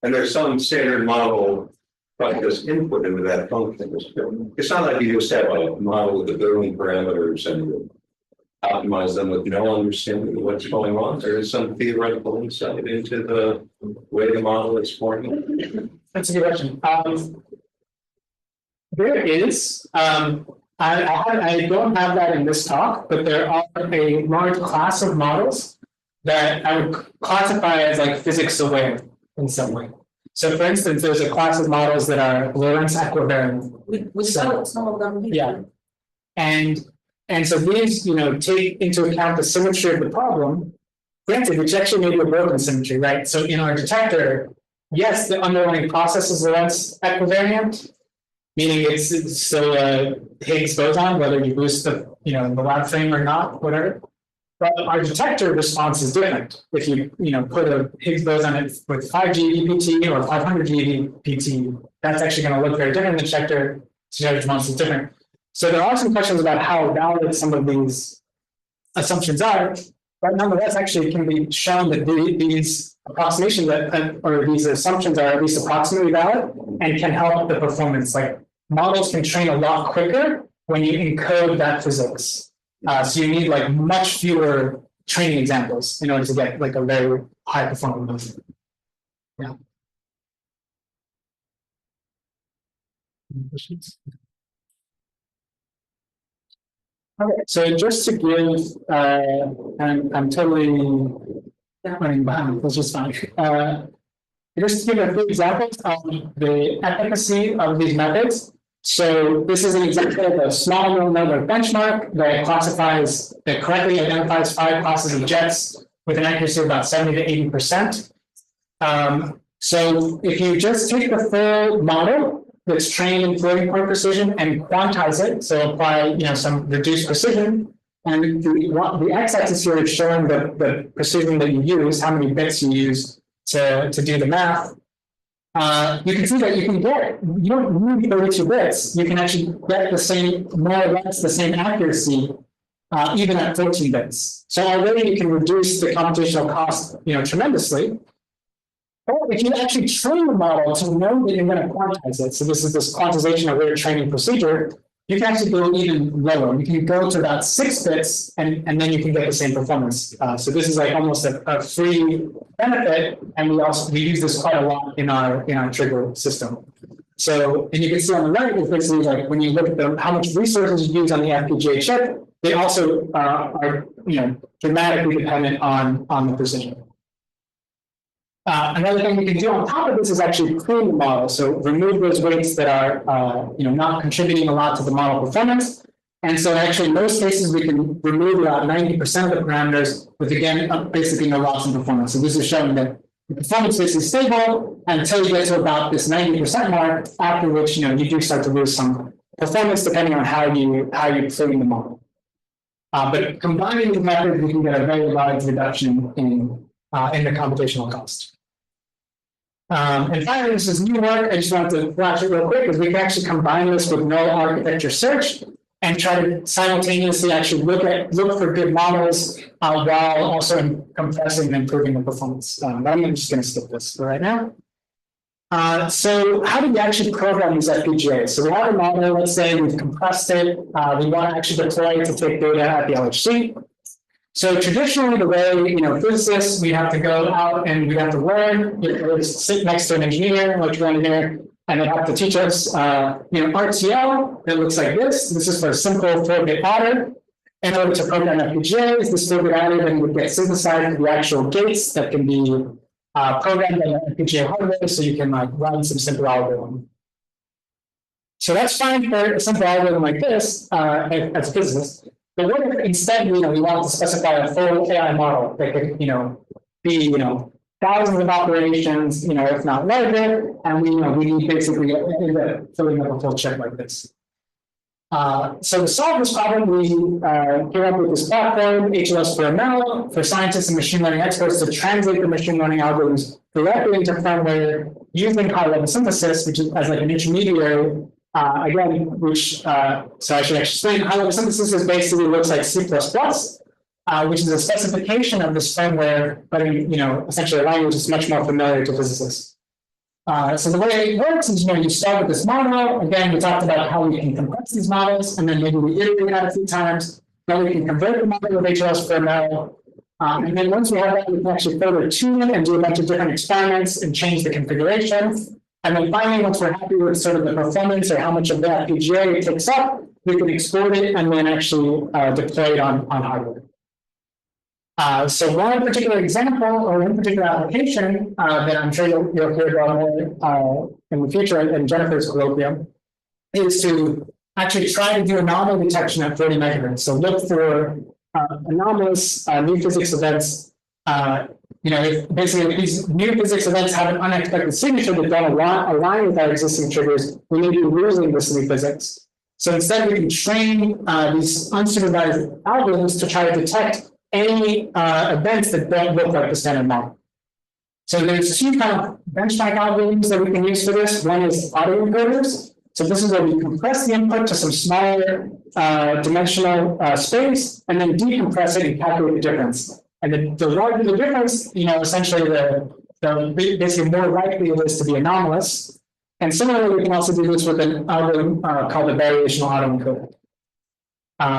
And there's some standard model just input into that function. It's not like you just have a model with a billion parameters and you optimize them with no understanding of what's going on. There is some theoretical insight into the way the model is forming. That's a good question. There is. I don't have that in this talk, but there are a large class of models that I would classify as like physics aware in some way. So for instance, there's a class of models that are Lorentz equivariant. We saw some of them. Yeah. And so these, take into account the symmetry of the problem. Granted, which actually may be a broken symmetry, right? So in our detector, yes, the underlying process is Lorentz equivariant, meaning it's still a Higgs boson, whether you boost the the lab frame or not, whatever. But our detector response is different. If you put a Higgs boson with 5 GeV-PT or 500 GeV-PT, that's actually going to look very different. The detector response is different. So there are some questions about how valid some of these assumptions are, but nonetheless, actually, it can be shown that these approximations or these assumptions are at least approximately valid and can help the performance. Like models can train a lot quicker when you encode that physics. So you need like much fewer training examples in order to get like a very high performing model. Yeah. Any questions? Okay, so just to give, I'm totally running behind, which is fine. Just to give a few examples of the efficacy of these methods. So this is an example of a small neural network benchmark that correctly identifies 5 classes of jets with an accuracy of about 70 to 80%. So if you just take the full model that's trained in floating point precision and quantize it, so apply some reduced precision, and the x-axis here is showing the precision that you use, how many bits you use to do the math. You can see that you don't need 32 bits. You can actually get the same, more or less the same accuracy, even at 14 bits. So already you can reduce the computational cost, tremendously. Or if you actually train the model to know that you're going to quantize it, so this is this quantization of rate training procedure, you can actually go even lower. You can go to about 6 bits, and then you can get the same performance. So this is like almost a free benefit, and we use this quite a lot in our trigger system. So, and you can see on the right is basically like when you look at how much resources you use on the FPGA chip, they also are dramatically dependent on the precision. Another thing we can do on top of this is actually clean the model. So remove those weights that are not contributing a lot to the model performance. And so actually in most cases, we can remove about 90% of the parameters with, again, basically no loss in performance. So this is showing that the performance is stable until you get to about this 90% mark, after which you do start to lose some performance depending on how you clean the model. But combining the methods, we can get a very large reduction in the computational cost. And finally, this is new work. I just wanted to flash it real quick because we can actually combine this with null architecture search and try to simultaneously actually look for good models while also compressing and improving the performance. But I'm just going to skip this for right now. So how do we actually program these FPGAs? So we have a model, let's say we've compressed it. We want to actually deploy it to take data at the LHC. So traditionally, the way, physicists, we have to go out and we have to learn, sit next to an engineer, electrical engineer, and they have to teach us, RTL that looks like this. This is for a simple 4-bit adder. In order to program FPGAs, this 4-bit adder then would get synthesized to the actual gates that can be programmed in FPGA hardware, so you can like run some simple algorithm. So that's fine for a simple algorithm like this, as a physicist. But what if instead, we want to specify a full AI model that could, be, thousands of operations, if not larger, and we need basically filling up a full chip like this. So to solve this problem, we came up with this platform, HLS for ML, for scientists and machine learning experts to translate the machine learning algorithms directly into firmware using high-level synthesis, which is as like an intermediary. Again, so I should explain, high-level synthesis is basically looks like C++, which is a specification of this firmware, but in essentially a language that's much more familiar to physicists. So the way it works is, you start with this model. Again, we talked about how we can compress these models, and then maybe we iterate that a few times. Then we can convert the model with HLS for ML. And then once we have that, we can actually further tune it and do a bunch of different experiments and change the configuration. And then finally, once we're happy with sort of the performance or how much of that FPGA it takes up, we can export it and then actually deploy it on hardware. So one particular example or one particular application that I'm sure you'll hear about more in the future in Jennifer's colloquium is to actually try to do anomaly detection at 30 megahertz. So look for anomalous new physics events. If basically these new physics events have an unexpected signature that don't align with our existing triggers, we may be losing this new physics. So instead, we can train these unsupervised algorithms to try to detect any events that don't look like the standard model. So there's two kind of benchmark algorithms that we can use for this. One is autoencoders. So this is where we compress the input to some smaller dimensional space and then decompress it and calculate the difference. And the larger the difference, essentially the basically more likely it is to be anomalous. And similarly, we can also do this with an algorithm called the variational autoencoder.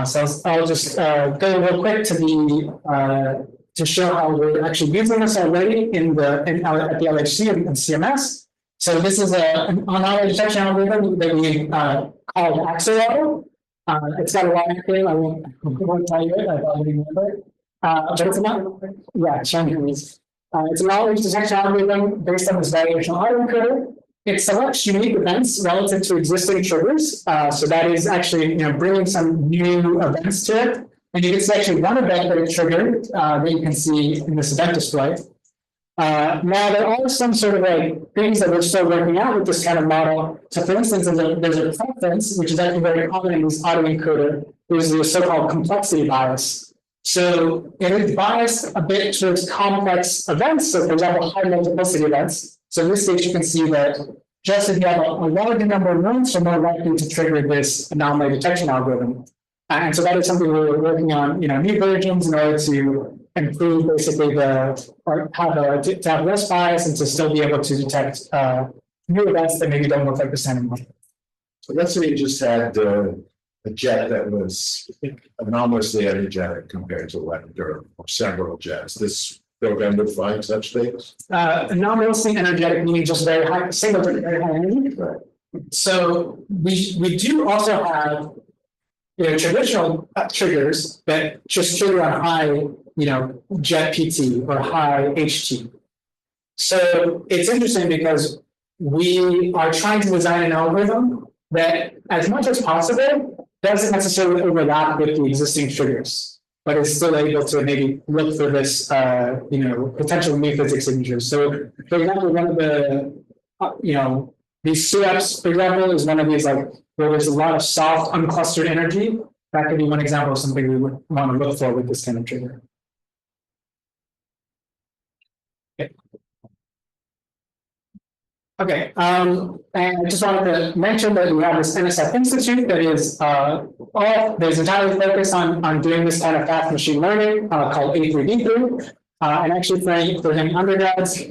So I'll just go real quick to show how we're actually using this already at the LHC and CMS. So this is an anomaly detection algorithm that we called AXOAuto. It's got a long name. I won't tell you it. I probably remember it. But it's not. Yeah, it's an anomaly detection algorithm based on this variational autoencoder. It selects unique events relative to existing triggers. So that is actually, bringing some new events to it. And you can see actually one event that it triggered that you can see in this event display. Now there are some sort of like things that we're still working out with this kind of model. So for instance, there's a preference, which is actually very common in this autoencoder. There's the so-called complexity bias. So it is biased a bit towards complex events. So for example, high multiplicity events. So in this case, you can see that just if you have a larger number of nodes, you're more likely to trigger this anomaly detection algorithm. And so that is something we're working on, new versions in order to improve basically to have less bias and to still be able to detect new events that maybe don't look like the standard model. So let's say you just had a jet that was anomalously energetic compared to or several jets. This program would find such things? Anomalously energetic meaning just very high, very high energy. Right. So we do also have traditional triggers that just trigger on high, jet PT or high HT. So it's interesting because we are trying to design an algorithm that, as much as possible, doesn't necessarily overlap with the existing triggers, but it's still able to maybe look for this, potential new physics signatures. So, for example, one of the, these SUEPs, for example, is one of these like where there's a lot of soft, unclustered energy. That could be one example of something we would want to look for with this kind of trigger. Okay, and I just wanted to mention that we have this NSF Institute that is there's entirely focused on doing this kind of fast machine learning called A3D Group. And actually for any undergrads in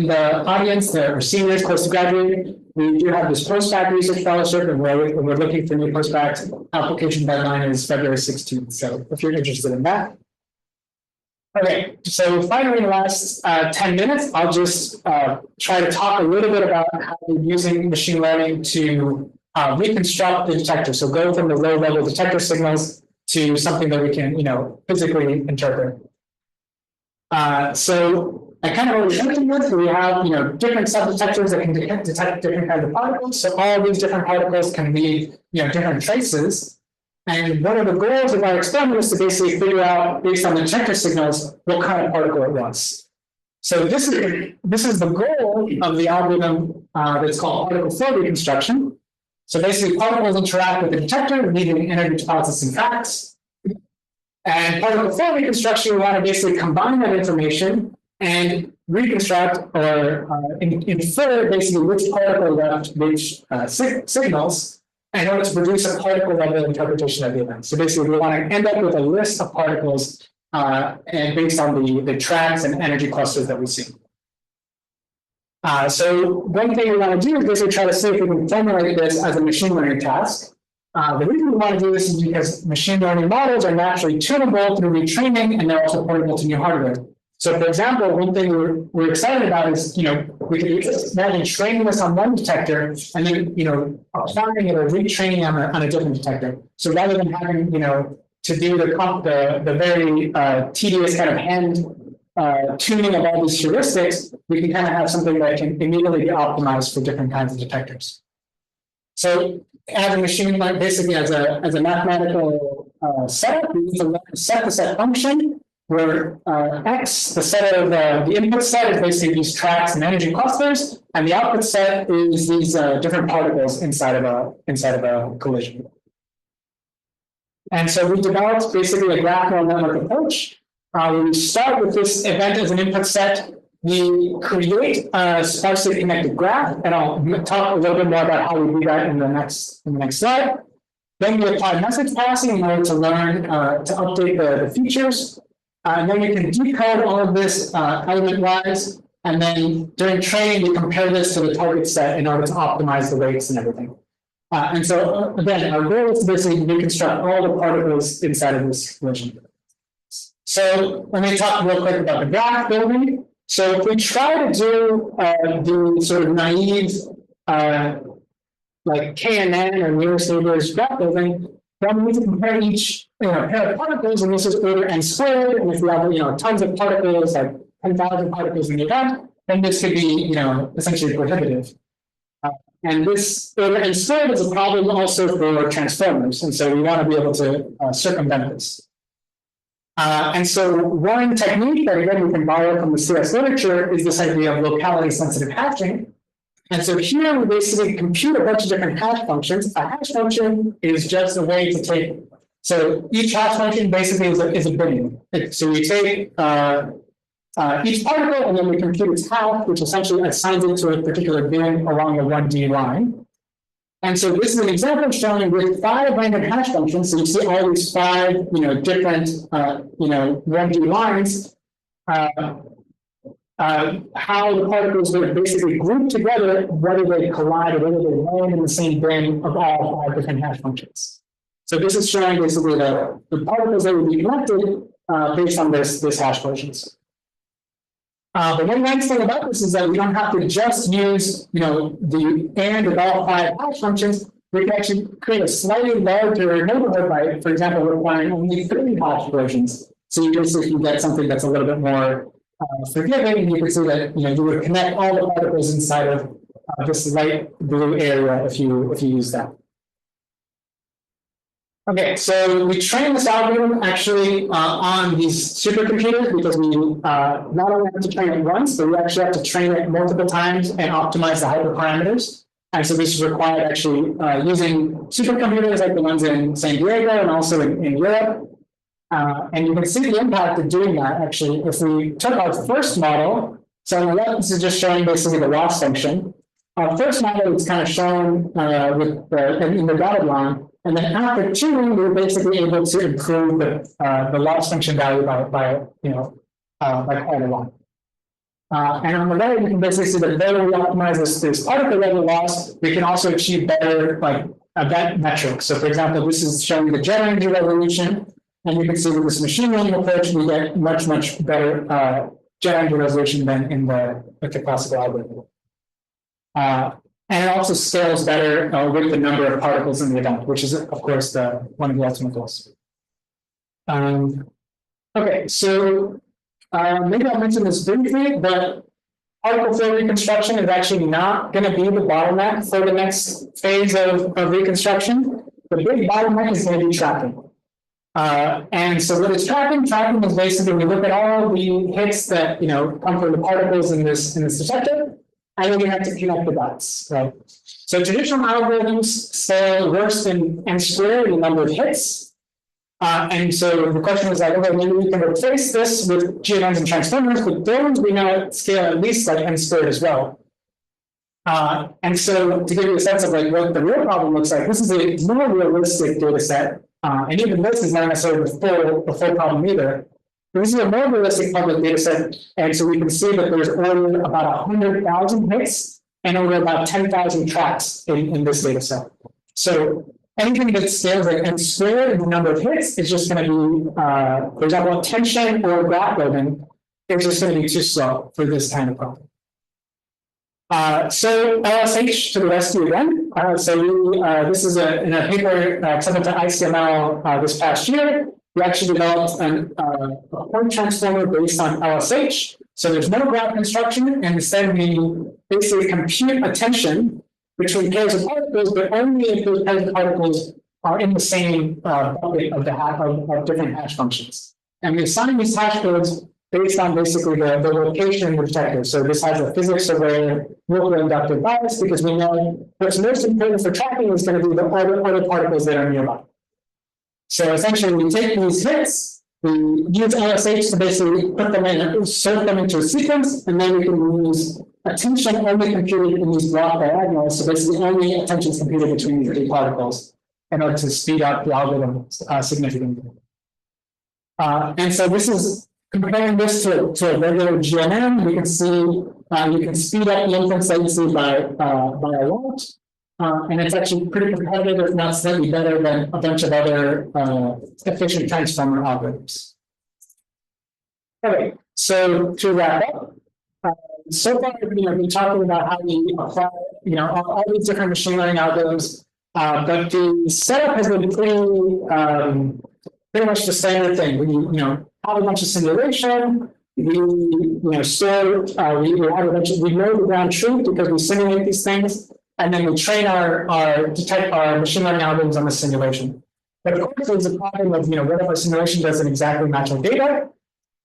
the audience or seniors close to graduating, we do have this postbac research fellowship, and we're looking for new postbacs. Application deadline is February 16th. So if you're interested in that. Okay, so finally, in the last 10 minutes, I'll just try to talk a little bit about how we're using machine learning to reconstruct the detector. So go from the low-level detector signals to something that we can, physically interpret. So I kind of already mentioned this, we have, different subdetectors that can detect different kinds of particles. So all of these different particles can be, different traces. And one of the goals of our experiment is to basically figure out, based on the detector signals, what kind of particle it was. So this is the goal of the algorithm that's called particle flow reconstruction. So basically, particles interact with the detector, leading energy to processing facts. And particle flow reconstruction, we want to basically combine that information and reconstruct or infer basically which particle left which signals in order to produce a particle level interpretation of the event. So basically, we want to end up with a list of particles and based on the tracks and energy clusters that we see. So one thing we want to do is basically try to see if we can formulate this as a machine learning task. The reason we want to do this is because machine learning models are naturally tunable through retraining, and they're also portable to new hardware. So, for example, one thing we're excited about is, we could imagine training this on one detector and then, applying it or retraining on a different detector. So rather than having, to do the very tedious kind of hand tuning of all these heuristics, we can kind of have something that can immediately be optimized for different kinds of detectors. So, as a machine learning, basically as a mathematical setup, we need to set the set function where X, the set of the input set is basically these tracks and energy clusters, and the output set is these different particles inside of a collision. And so we developed basically a graph neural network approach. We start with this event as an input set. We create a sparsely connected graph, and I'll talk a little bit more about how we do that in the next slide. Then we apply message passing in order to learn to update the features. And then we can decode all of this element-wise, and then during training, we compare this to the target set in order to optimize the weights and everything. And so, again, our goal is to basically reconstruct all the particles inside of this collision. So let me talk real quick about the graph building. So if we try to do the sort of naive, like KNN or nearest neighbors graph building, then we need to compare each pair of particles, and this is order n squared. And if we have tons of particles, like 10,000 particles in the event, then this could be essentially prohibitive. And this order n squared is a problem also for transformers, and so we want to be able to circumvent this. And so one technique that again we can borrow from the CS literature is this idea of locality-sensitive hashing. And so here we basically compute a bunch of different hash functions. A hash function is just a way to take, so each hash function basically is a bin. So we take each particle and then we compute its half, which essentially assigns it to a particular bin along the 1D line. And so this is an example showing with 5 random hash functions. So you see all these 5, different, 1D lines. How the particles are basically grouped together, whether they collide or whether they land in the same bin of all 5 different hash functions. So this is showing basically the particles that would be collected based on this hash functions. The one nice thing about this is that we don't have to just use, the and of all 5 hash functions. We can actually create a slightly larger neighborhood by, for example, requiring only 3 hash versions. So you basically get something that's a little bit more forgiving. You can see that you would connect all the particles inside of this light blue area if you use that. Okay, so we train this algorithm actually on these supercomputers because we not only have to train it once, but we actually have to train it multiple times and optimize the hyperparameters. And so this is required actually using supercomputers like the ones in San Diego and also in Europe. And you can see the impact of doing that actually. If we took our first model, so on the left, this is just showing basically the loss function. Our first model is kind of shown in the dotted line. And then after tuning, we're basically able to improve the loss function value by quite a lot. And on the right, you can basically see that the better we optimize this particle level loss, we can also achieve better event metrics. So for example, this is showing the jet energy resolution, and you can see with this machine learning approach, we get much better jet energy resolution than with the classical algorithm. And it also scales better with the number of particles in the event, which is, of course, one of the ultimate goals. Okay, so Maybe I'll mention this briefly, but particle flow reconstruction is actually not going to be the bottleneck for the next phase of reconstruction. The big bottleneck is going to be tracking. And so what is tracking? Tracking is basically we look at all the hits that come from the particles in this detector, and then we have to connect the dots, right? So traditional algorithms say worse than n squared the number of hits. And so the question is like, okay, maybe we can replace this with GNNs and transformers, but those we know scale at least like n squared as well. And so to give you a sense of like what the real problem looks like, this is a more realistic data set. And even this is not necessarily the full problem either. But this is a more realistic public data set. And so we can see that there's only about 100,000 hits and only about 10,000 tracks in this data set. So anything that scales like n squared in the number of hits is just going to be, for example, tension or graph loading is just going to be too slow for this kind of problem. So LSH to the rescue again. This is in a paper accepted to ICML this past year. We actually developed a point transformer based on LSH. So there's no graph construction, and instead we basically compute a tension between pairs of particles, but only if those pairs of particles are in the same bucket of different hash functions. And we assign these hash codes based on basically the location in the detector. So this has a physics of a local inductive bias because we know what's most important for tracking is going to be the other particles that are nearby. So essentially, we take these hits, we use LSH to basically put them in, sort them into a sequence, and then we can use attention only computed in these block diagonals. So basically, only attention is computed between these three particles in order to speed up the algorithm significantly. And so this is comparing this to a regular GNN. We can see you can speed up the inference latency by a lot. And it's actually pretty competitive, if not slightly better than a bunch of other efficient transformer algorithms. Okay, so to wrap up, so far we've been talking about how we apply all these different machine learning algorithms, but the setup has been pretty much the standard thing. We have a bunch of simulation. We store we have a bunch of, we know the ground truth because we simulate these things. And then we train our machine learning algorithms on the simulation. But of course, there's a problem of what if our simulation doesn't exactly match our data,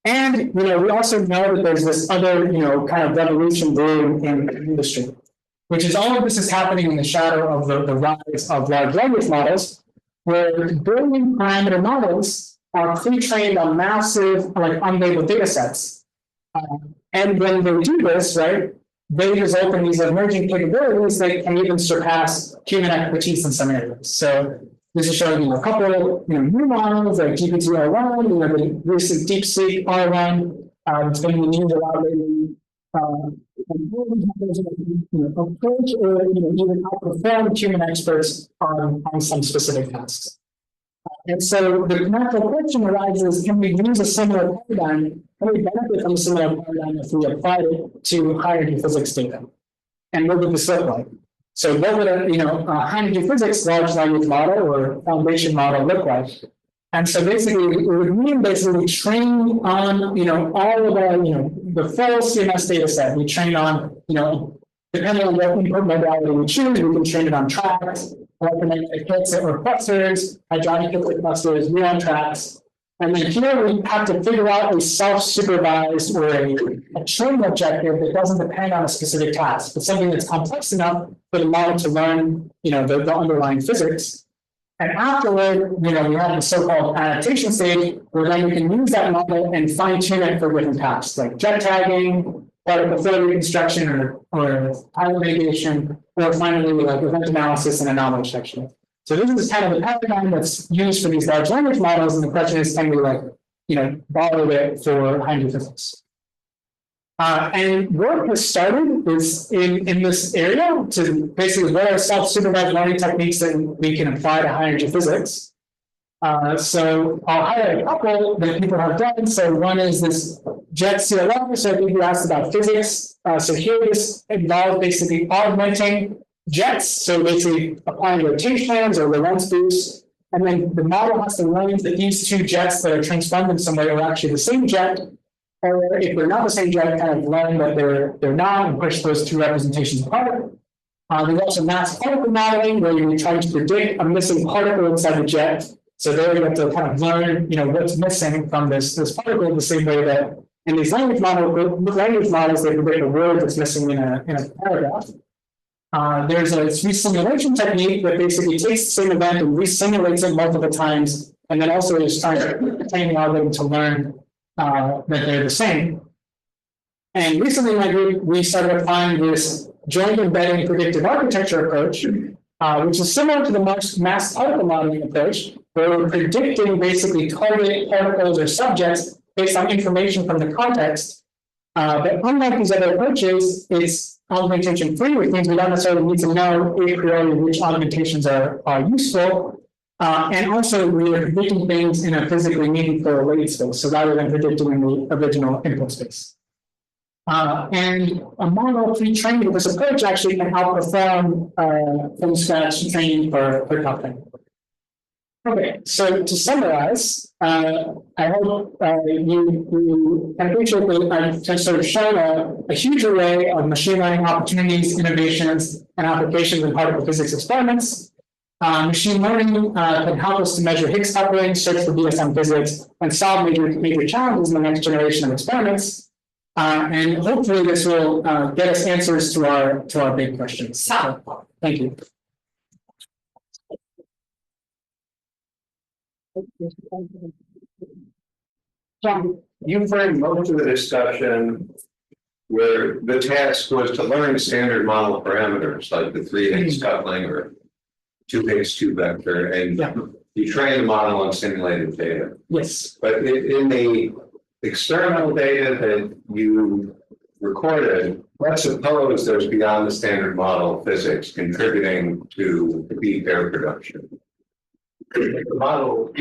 and we also know that there's this other kind of revolution brewing in the industry, which is all of this is happening in the shadow of the rise of large language models, where billion parameter models are pre-trained on massive unlabeled data sets, and when they do this, right, they result in these emerging capabilities that can even surpass human expertise in some areas. So this is showing you a couple new models like GPT-R1, the recent DeepSeek R1, it's been in the news a lot lately. Approach or even outperform human experts on some specific tasks. And so the natural question arises, can we use a similar paradigm? Can we benefit from a similar paradigm if we applied it to high-energy physics data? And what would this look like? So what would a high-energy physics large language model or foundation model look like? And so basically, it would mean basically train on all of our the full CMS data set. We train on depending on what input modality we choose, we can train it on tracks, electromagnetic hits or clusters, hydronic hits clusters, muon tracks. And then here we have to figure out a self-supervised or a training objective that doesn't depend on a specific task, but something that's complex enough for the model to learn the underlying physics. And afterward, we have the so-called adaptation stage, where then we can use that model and fine-tune it for different tasks, like jet tagging, particle flow reconstruction, or pilot mitigation, or finally like event analysis and anomaly detection. So this is kind of the paradigm that's used for these large language models, and the question is, can we borrow it for high-energy physics? And work has started is in this area to basically what are self-supervised learning techniques that we can apply to high-energy physics. So I'll highlight a couple that people have done. So one is this jet CLR. So I think you asked about physics. So here this involves basically augmenting jets. So basically applying rotations or Lorentz boosts. And then the model has to learn that these two jets that are transformed in some way are actually the same jet. or if they're not the same jet, kind of learn that they're not and push those two representations apart. There's also mass particle modeling, where you're trying to predict a missing particle inside the jet. So there you have to kind of learn, what's missing from this particle, the same way that in these language models, they predict a word that's missing in a paragraph. There's a resimulation technique that basically takes the same event and resimulates it multiple times, and then also is trying to train the algorithm to learn that they're the same. And recently in my group, we started applying this joint embedding predictive architecture approach, which is similar to the mass particle modeling approach, where we're predicting basically target particles or subjects based on information from the context. But unlike these other approaches, it's augmentation free, which means we don't necessarily need to know a priori which augmentations are useful. And also we are predicting things in a physically meaningful weighted space, so rather than predicting in the original input space. And a model pre-trained with this approach actually can outperform from scratch training for Kotlin. Okay, so to summarize, I hope you can appreciate that I've sort of shown a huge array of machine learning opportunities, innovations, and applications in particle physics experiments. Machine learning can help us to measure Higgs coupling, search for BSM physics, and solve major challenges in the next generation of experiments. And hopefully this will get us answers to our big questions. So, thank you. John, You've heard most of the discussion where the task was to learn standard model parameters like the 3 Higgs coupling or 2 Higgs 2 vector, and you train the model on simulated data. Yes. But in the experimental data that you recorded, let's suppose there's beyond the standard model physics contributing to the beat pair production. The model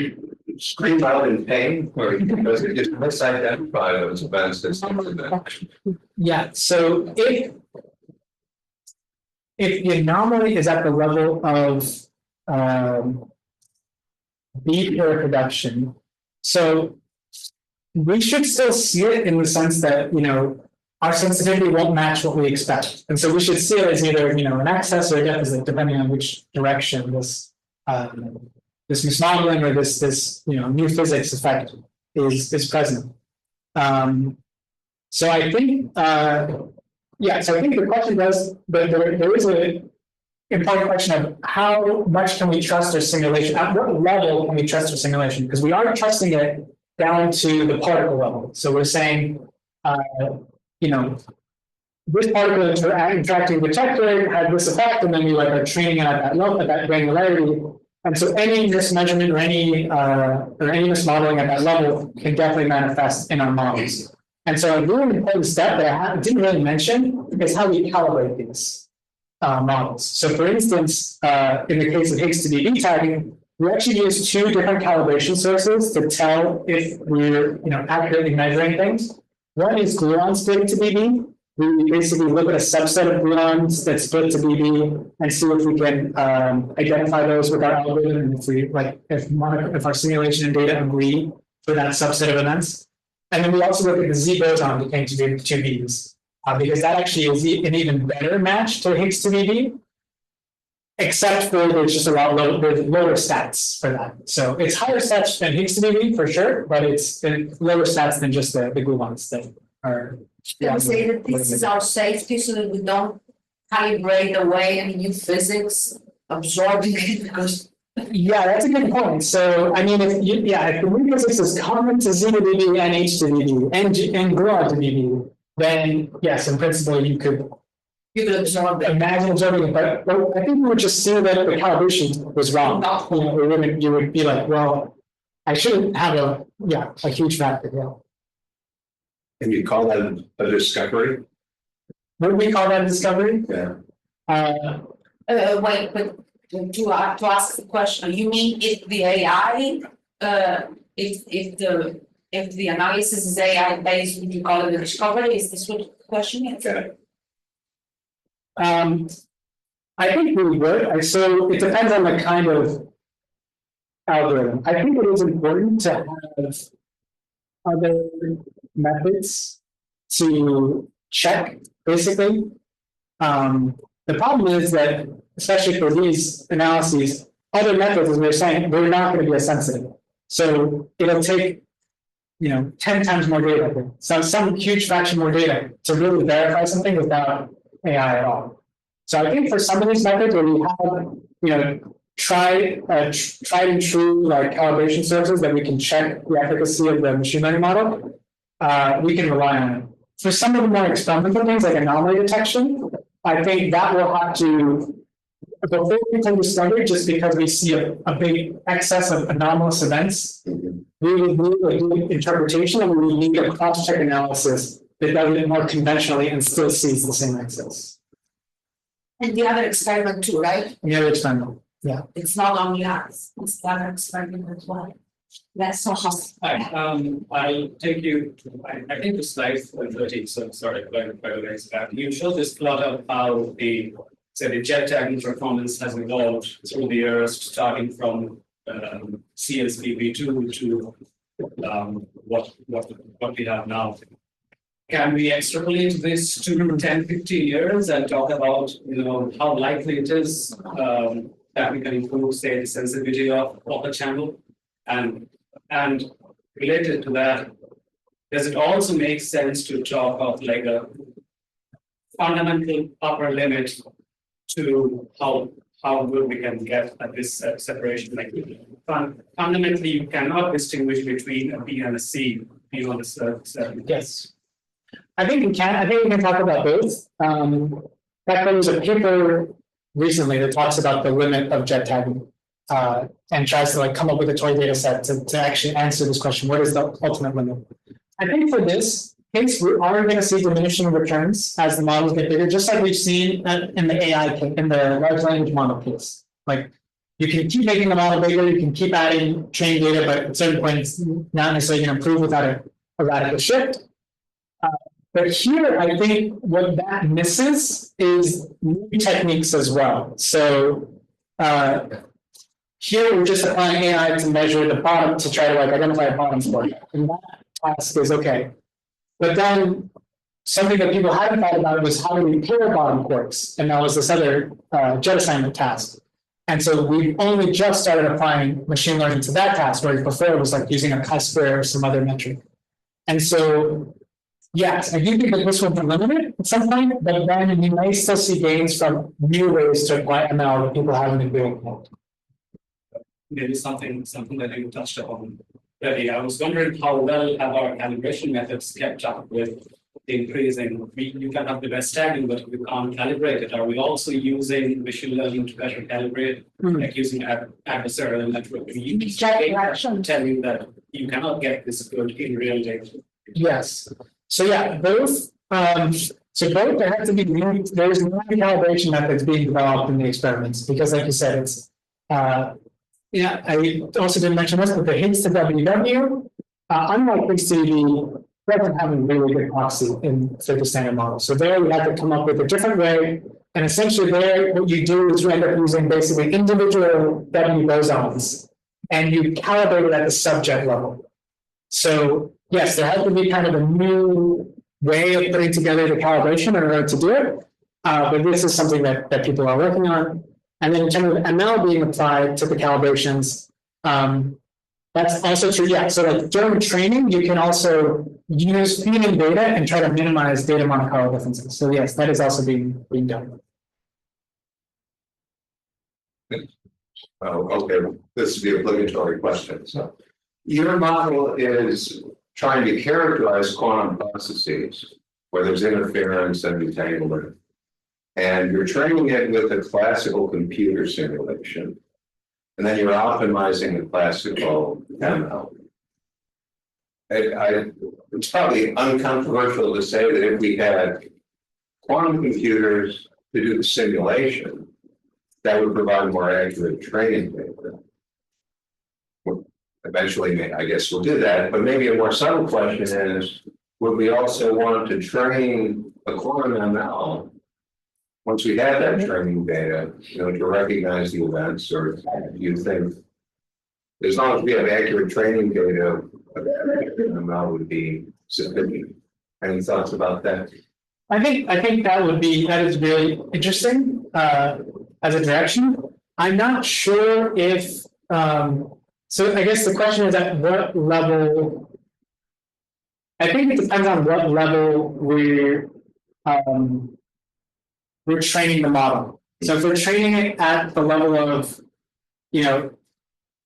scream out in pain, or because it just misidentify those events as events. Yeah, so if the anomaly is at the level of beat pair production, so we should still see it in the sense that, our sensitivity won't match what we expect. And so we should see it as either, an excess or a deficit, depending on which direction this mismodeling or this new physics effect is present. So I think, so I think the question does, but there is a important question of how much can we trust our simulation? At what level can we trust our simulation? Because we are trusting it down to the particle level. So we're saying, this particle interacting with detector had this effect, and then we are training it at that level, at that granularity. And so any mismeasurement or any mismodeling at that level can definitely manifest in our models. And so a really important step that I didn't really mention is how we calibrate these models. So for instance, in the case of Higgs to BB tagging, we actually use 2 different calibration sources to tell if we're accurately measuring things. One is gluon split to BB. We basically look at a subset of gluons that split to BB and see if we can identify those with our algorithm, and if we if our simulation and data agree for that subset of events. And then we also look at the Z boson decaying to BBs, because that actually is an even better match to Higgs to BB. Except for there's just there's lower stats for that. So it's higher stats than Higgs to BB for sure, but it's lower stats than just the gluons that are. Can we say that this is our safety so that we don't calibrate away any new physics absorbing it? Because Yeah, that's a good point. So I mean, if the new physics is common to Z to BB and H to BB and gluon to BB, then yes, in principle you could absorb it. imagine absorbing it, but I think we would just see that the calibration was wrong. You would be like, well, I shouldn't have a huge factor. Yeah. Can you call that a discovery? Would we call that a discovery? Yeah. Wait, but to ask the question, you mean if the AI, if the analysis is AI based, would you call it a discovery? Is this what the question is? Okay. I think we would. So it depends on the kind of algorithm. I think it is important to have other methods to check, basically. The problem is that, especially for these analyses, other methods, as we were saying, they're not going to be as sensitive. So it'll take, 10 times more data, so some huge fraction more data to really verify something without AI at all. So I think for some of these methods where we have, tried and true like calibration sources that we can check the efficacy of the machine learning model, we can rely on it. For some of the more experimental things like anomaly detection, I think that will have to, before we can discover, just because we see a big excess of anomalous events, we would need a good interpretation and we would need a cross-check analysis that does it more conventionally and still sees the same excess. And the other experiment too, right? The other experiment, yeah. It's not only us, it's the other experiment as well. That's so hot. Hi, I'll take you to, I think the slide 13, so sorry, by the way, back. You showed this plot of how the jet tagging performance has evolved through the years, starting from CSPV2 to what we have now. Can we extrapolate this to 10, 15 years and talk about, how likely it is that we can improve, say, the sensitivity of the channel? And related to that, does it also make sense to talk of like a fundamental upper limit to how good we can get at this separation? Like fundamentally, you cannot distinguish between a B and a C beyond a certain. Yes. I think we can talk about both. There was a paper recently that talks about the limit of jet tagging. And tries to come up with a toy data set to actually answer this question, what is the ultimate limit? I think for this case, we are going to see diminishing returns as the models get bigger, just like we've seen in the AI case, in the large language model case. Like you can keep making the model bigger, you can keep adding training data, but at certain points, not necessarily going to improve without a radical shift. But here, I think what that misses is new techniques as well. So here we're just applying AI to measure the bottom to try to identify a bottom score. And that task is okay. But then something that people hadn't thought about was how do we pair bottom quarks? And that was this other jet assignment task. And so we only just started applying machine learning to that task, where before it was using a chi-square or some other metric. And so, yes, I do think that this will be limited at some point, but then you may still see gains from new ways to apply ML that people haven't been doing. Maybe something that you touched upon already. I was wondering how well have our calibration methods kept up with the increasing. You can have the best tagging, but we can't calibrate it. Are we also using machine learning to better calibrate, like using adversarial network? We use data tell you that you cannot get this good in real data. Yes. So yeah, both. So both there has to be new. There's new calibration methods being developed in the experiments because, like you said, it's. Yeah, I also didn't mention this, but the Higgs to WW, unlike Higgs to EV, doesn't have a really good proxy in the standard model. So there we have to come up with a different way. And essentially there, what you do is you end up using basically individual W bosons and you calibrate it at the subject level. So yes, there has to be kind of a new way of putting together the calibration in order to do it. But this is something that people are working on. And then in terms of ML being applied to the calibrations, that's also true. Yeah, so during training, you can also use feeding data and try to minimize data monocolour differences. So yes, that is also being done. Oh, okay, this is the obligatory question. So your model is trying to characterize quantum processes where there's interference and entanglement. And you're training it with a classical computer simulation. And then you're optimizing the classical ML. It's probably uncontroversial to say that if we had quantum computers to do the simulation, that would provide more accurate training data. Eventually, I guess we'll do that, but maybe a more subtle question is, would we also want to train a quantum ML once we have that training data, to recognize the events, or do you think, as long as we have accurate training data, ML would be sufficient. Any thoughts about that? I think that is really interesting as a direction. I'm not sure if so I guess the question is at what level. I think it depends on what level we're training the model. So if we're training it at the level of, you know,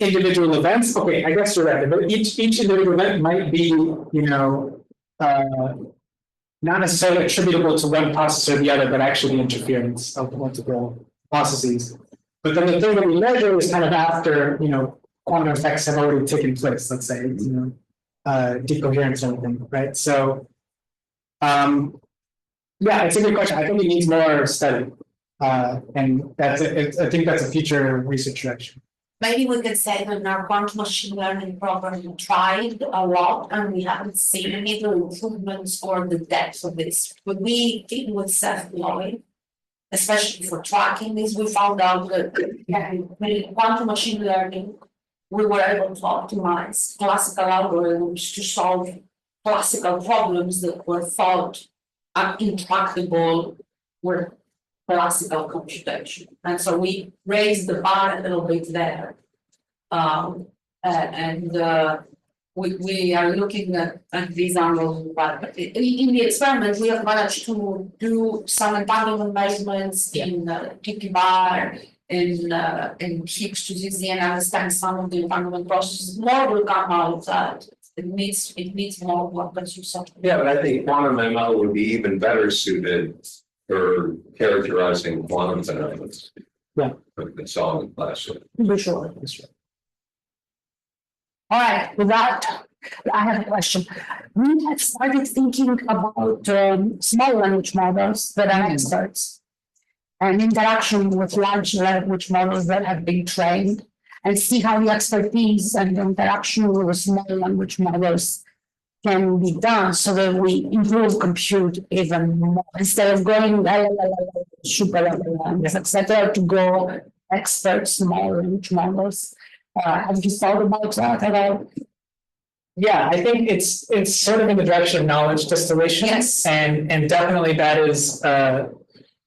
individual events, okay, I guess you're right. But each individual event might be, you know, not necessarily attributable to one process or the other, but actually the interference of multiple processes. But then the thing that we measure is kind of after, you know, quantum effects have already taken place, let's say, you know, decoherence and everything, right? So, yeah, it's a good question. I think it needs more study. And I think that's a future research direction. Maybe we could say that our quantum machine learning program tried a lot and we haven't seen any of the improvements or the depth of this. But we did with self-learning, especially for tracking this, we found out that with quantum machine learning, we were able to optimize classical algorithms to solve classical problems that were thought intractable with classical computation. And so we raised the bar a little bit there. We are looking at these angles, but in the experiment, we have managed to do some entanglement measurements in TP bar, in Higgs to ZZ and understand some of the entanglement processes. More will come out of that. It needs more work, as you said. Yeah, but I think quantum ML would be even better suited for characterizing quantum phenomena. Yeah. Than solving classical. Be sure. All right, with that, I have a question. We have started thinking about small language models that are experts and interaction with large language models that have been trained, and see how the expertise and the interaction with small language models can be done so that we improve compute even more instead of going super LLMs, etc. to go expert small language models. Have you thought about that at all? Yeah, I think it's sort of in the direction of knowledge distillation. Yes. And definitely that is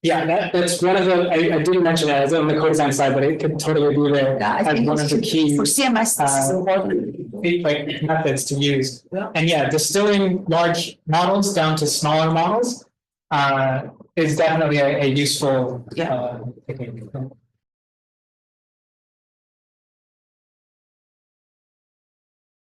that's one of the I didn't mention that as on the co-design side, but it could totally be there as one of the key for CMS. This is important. like methods to use. And yeah, distilling large models down to smaller models is definitely a useful technique.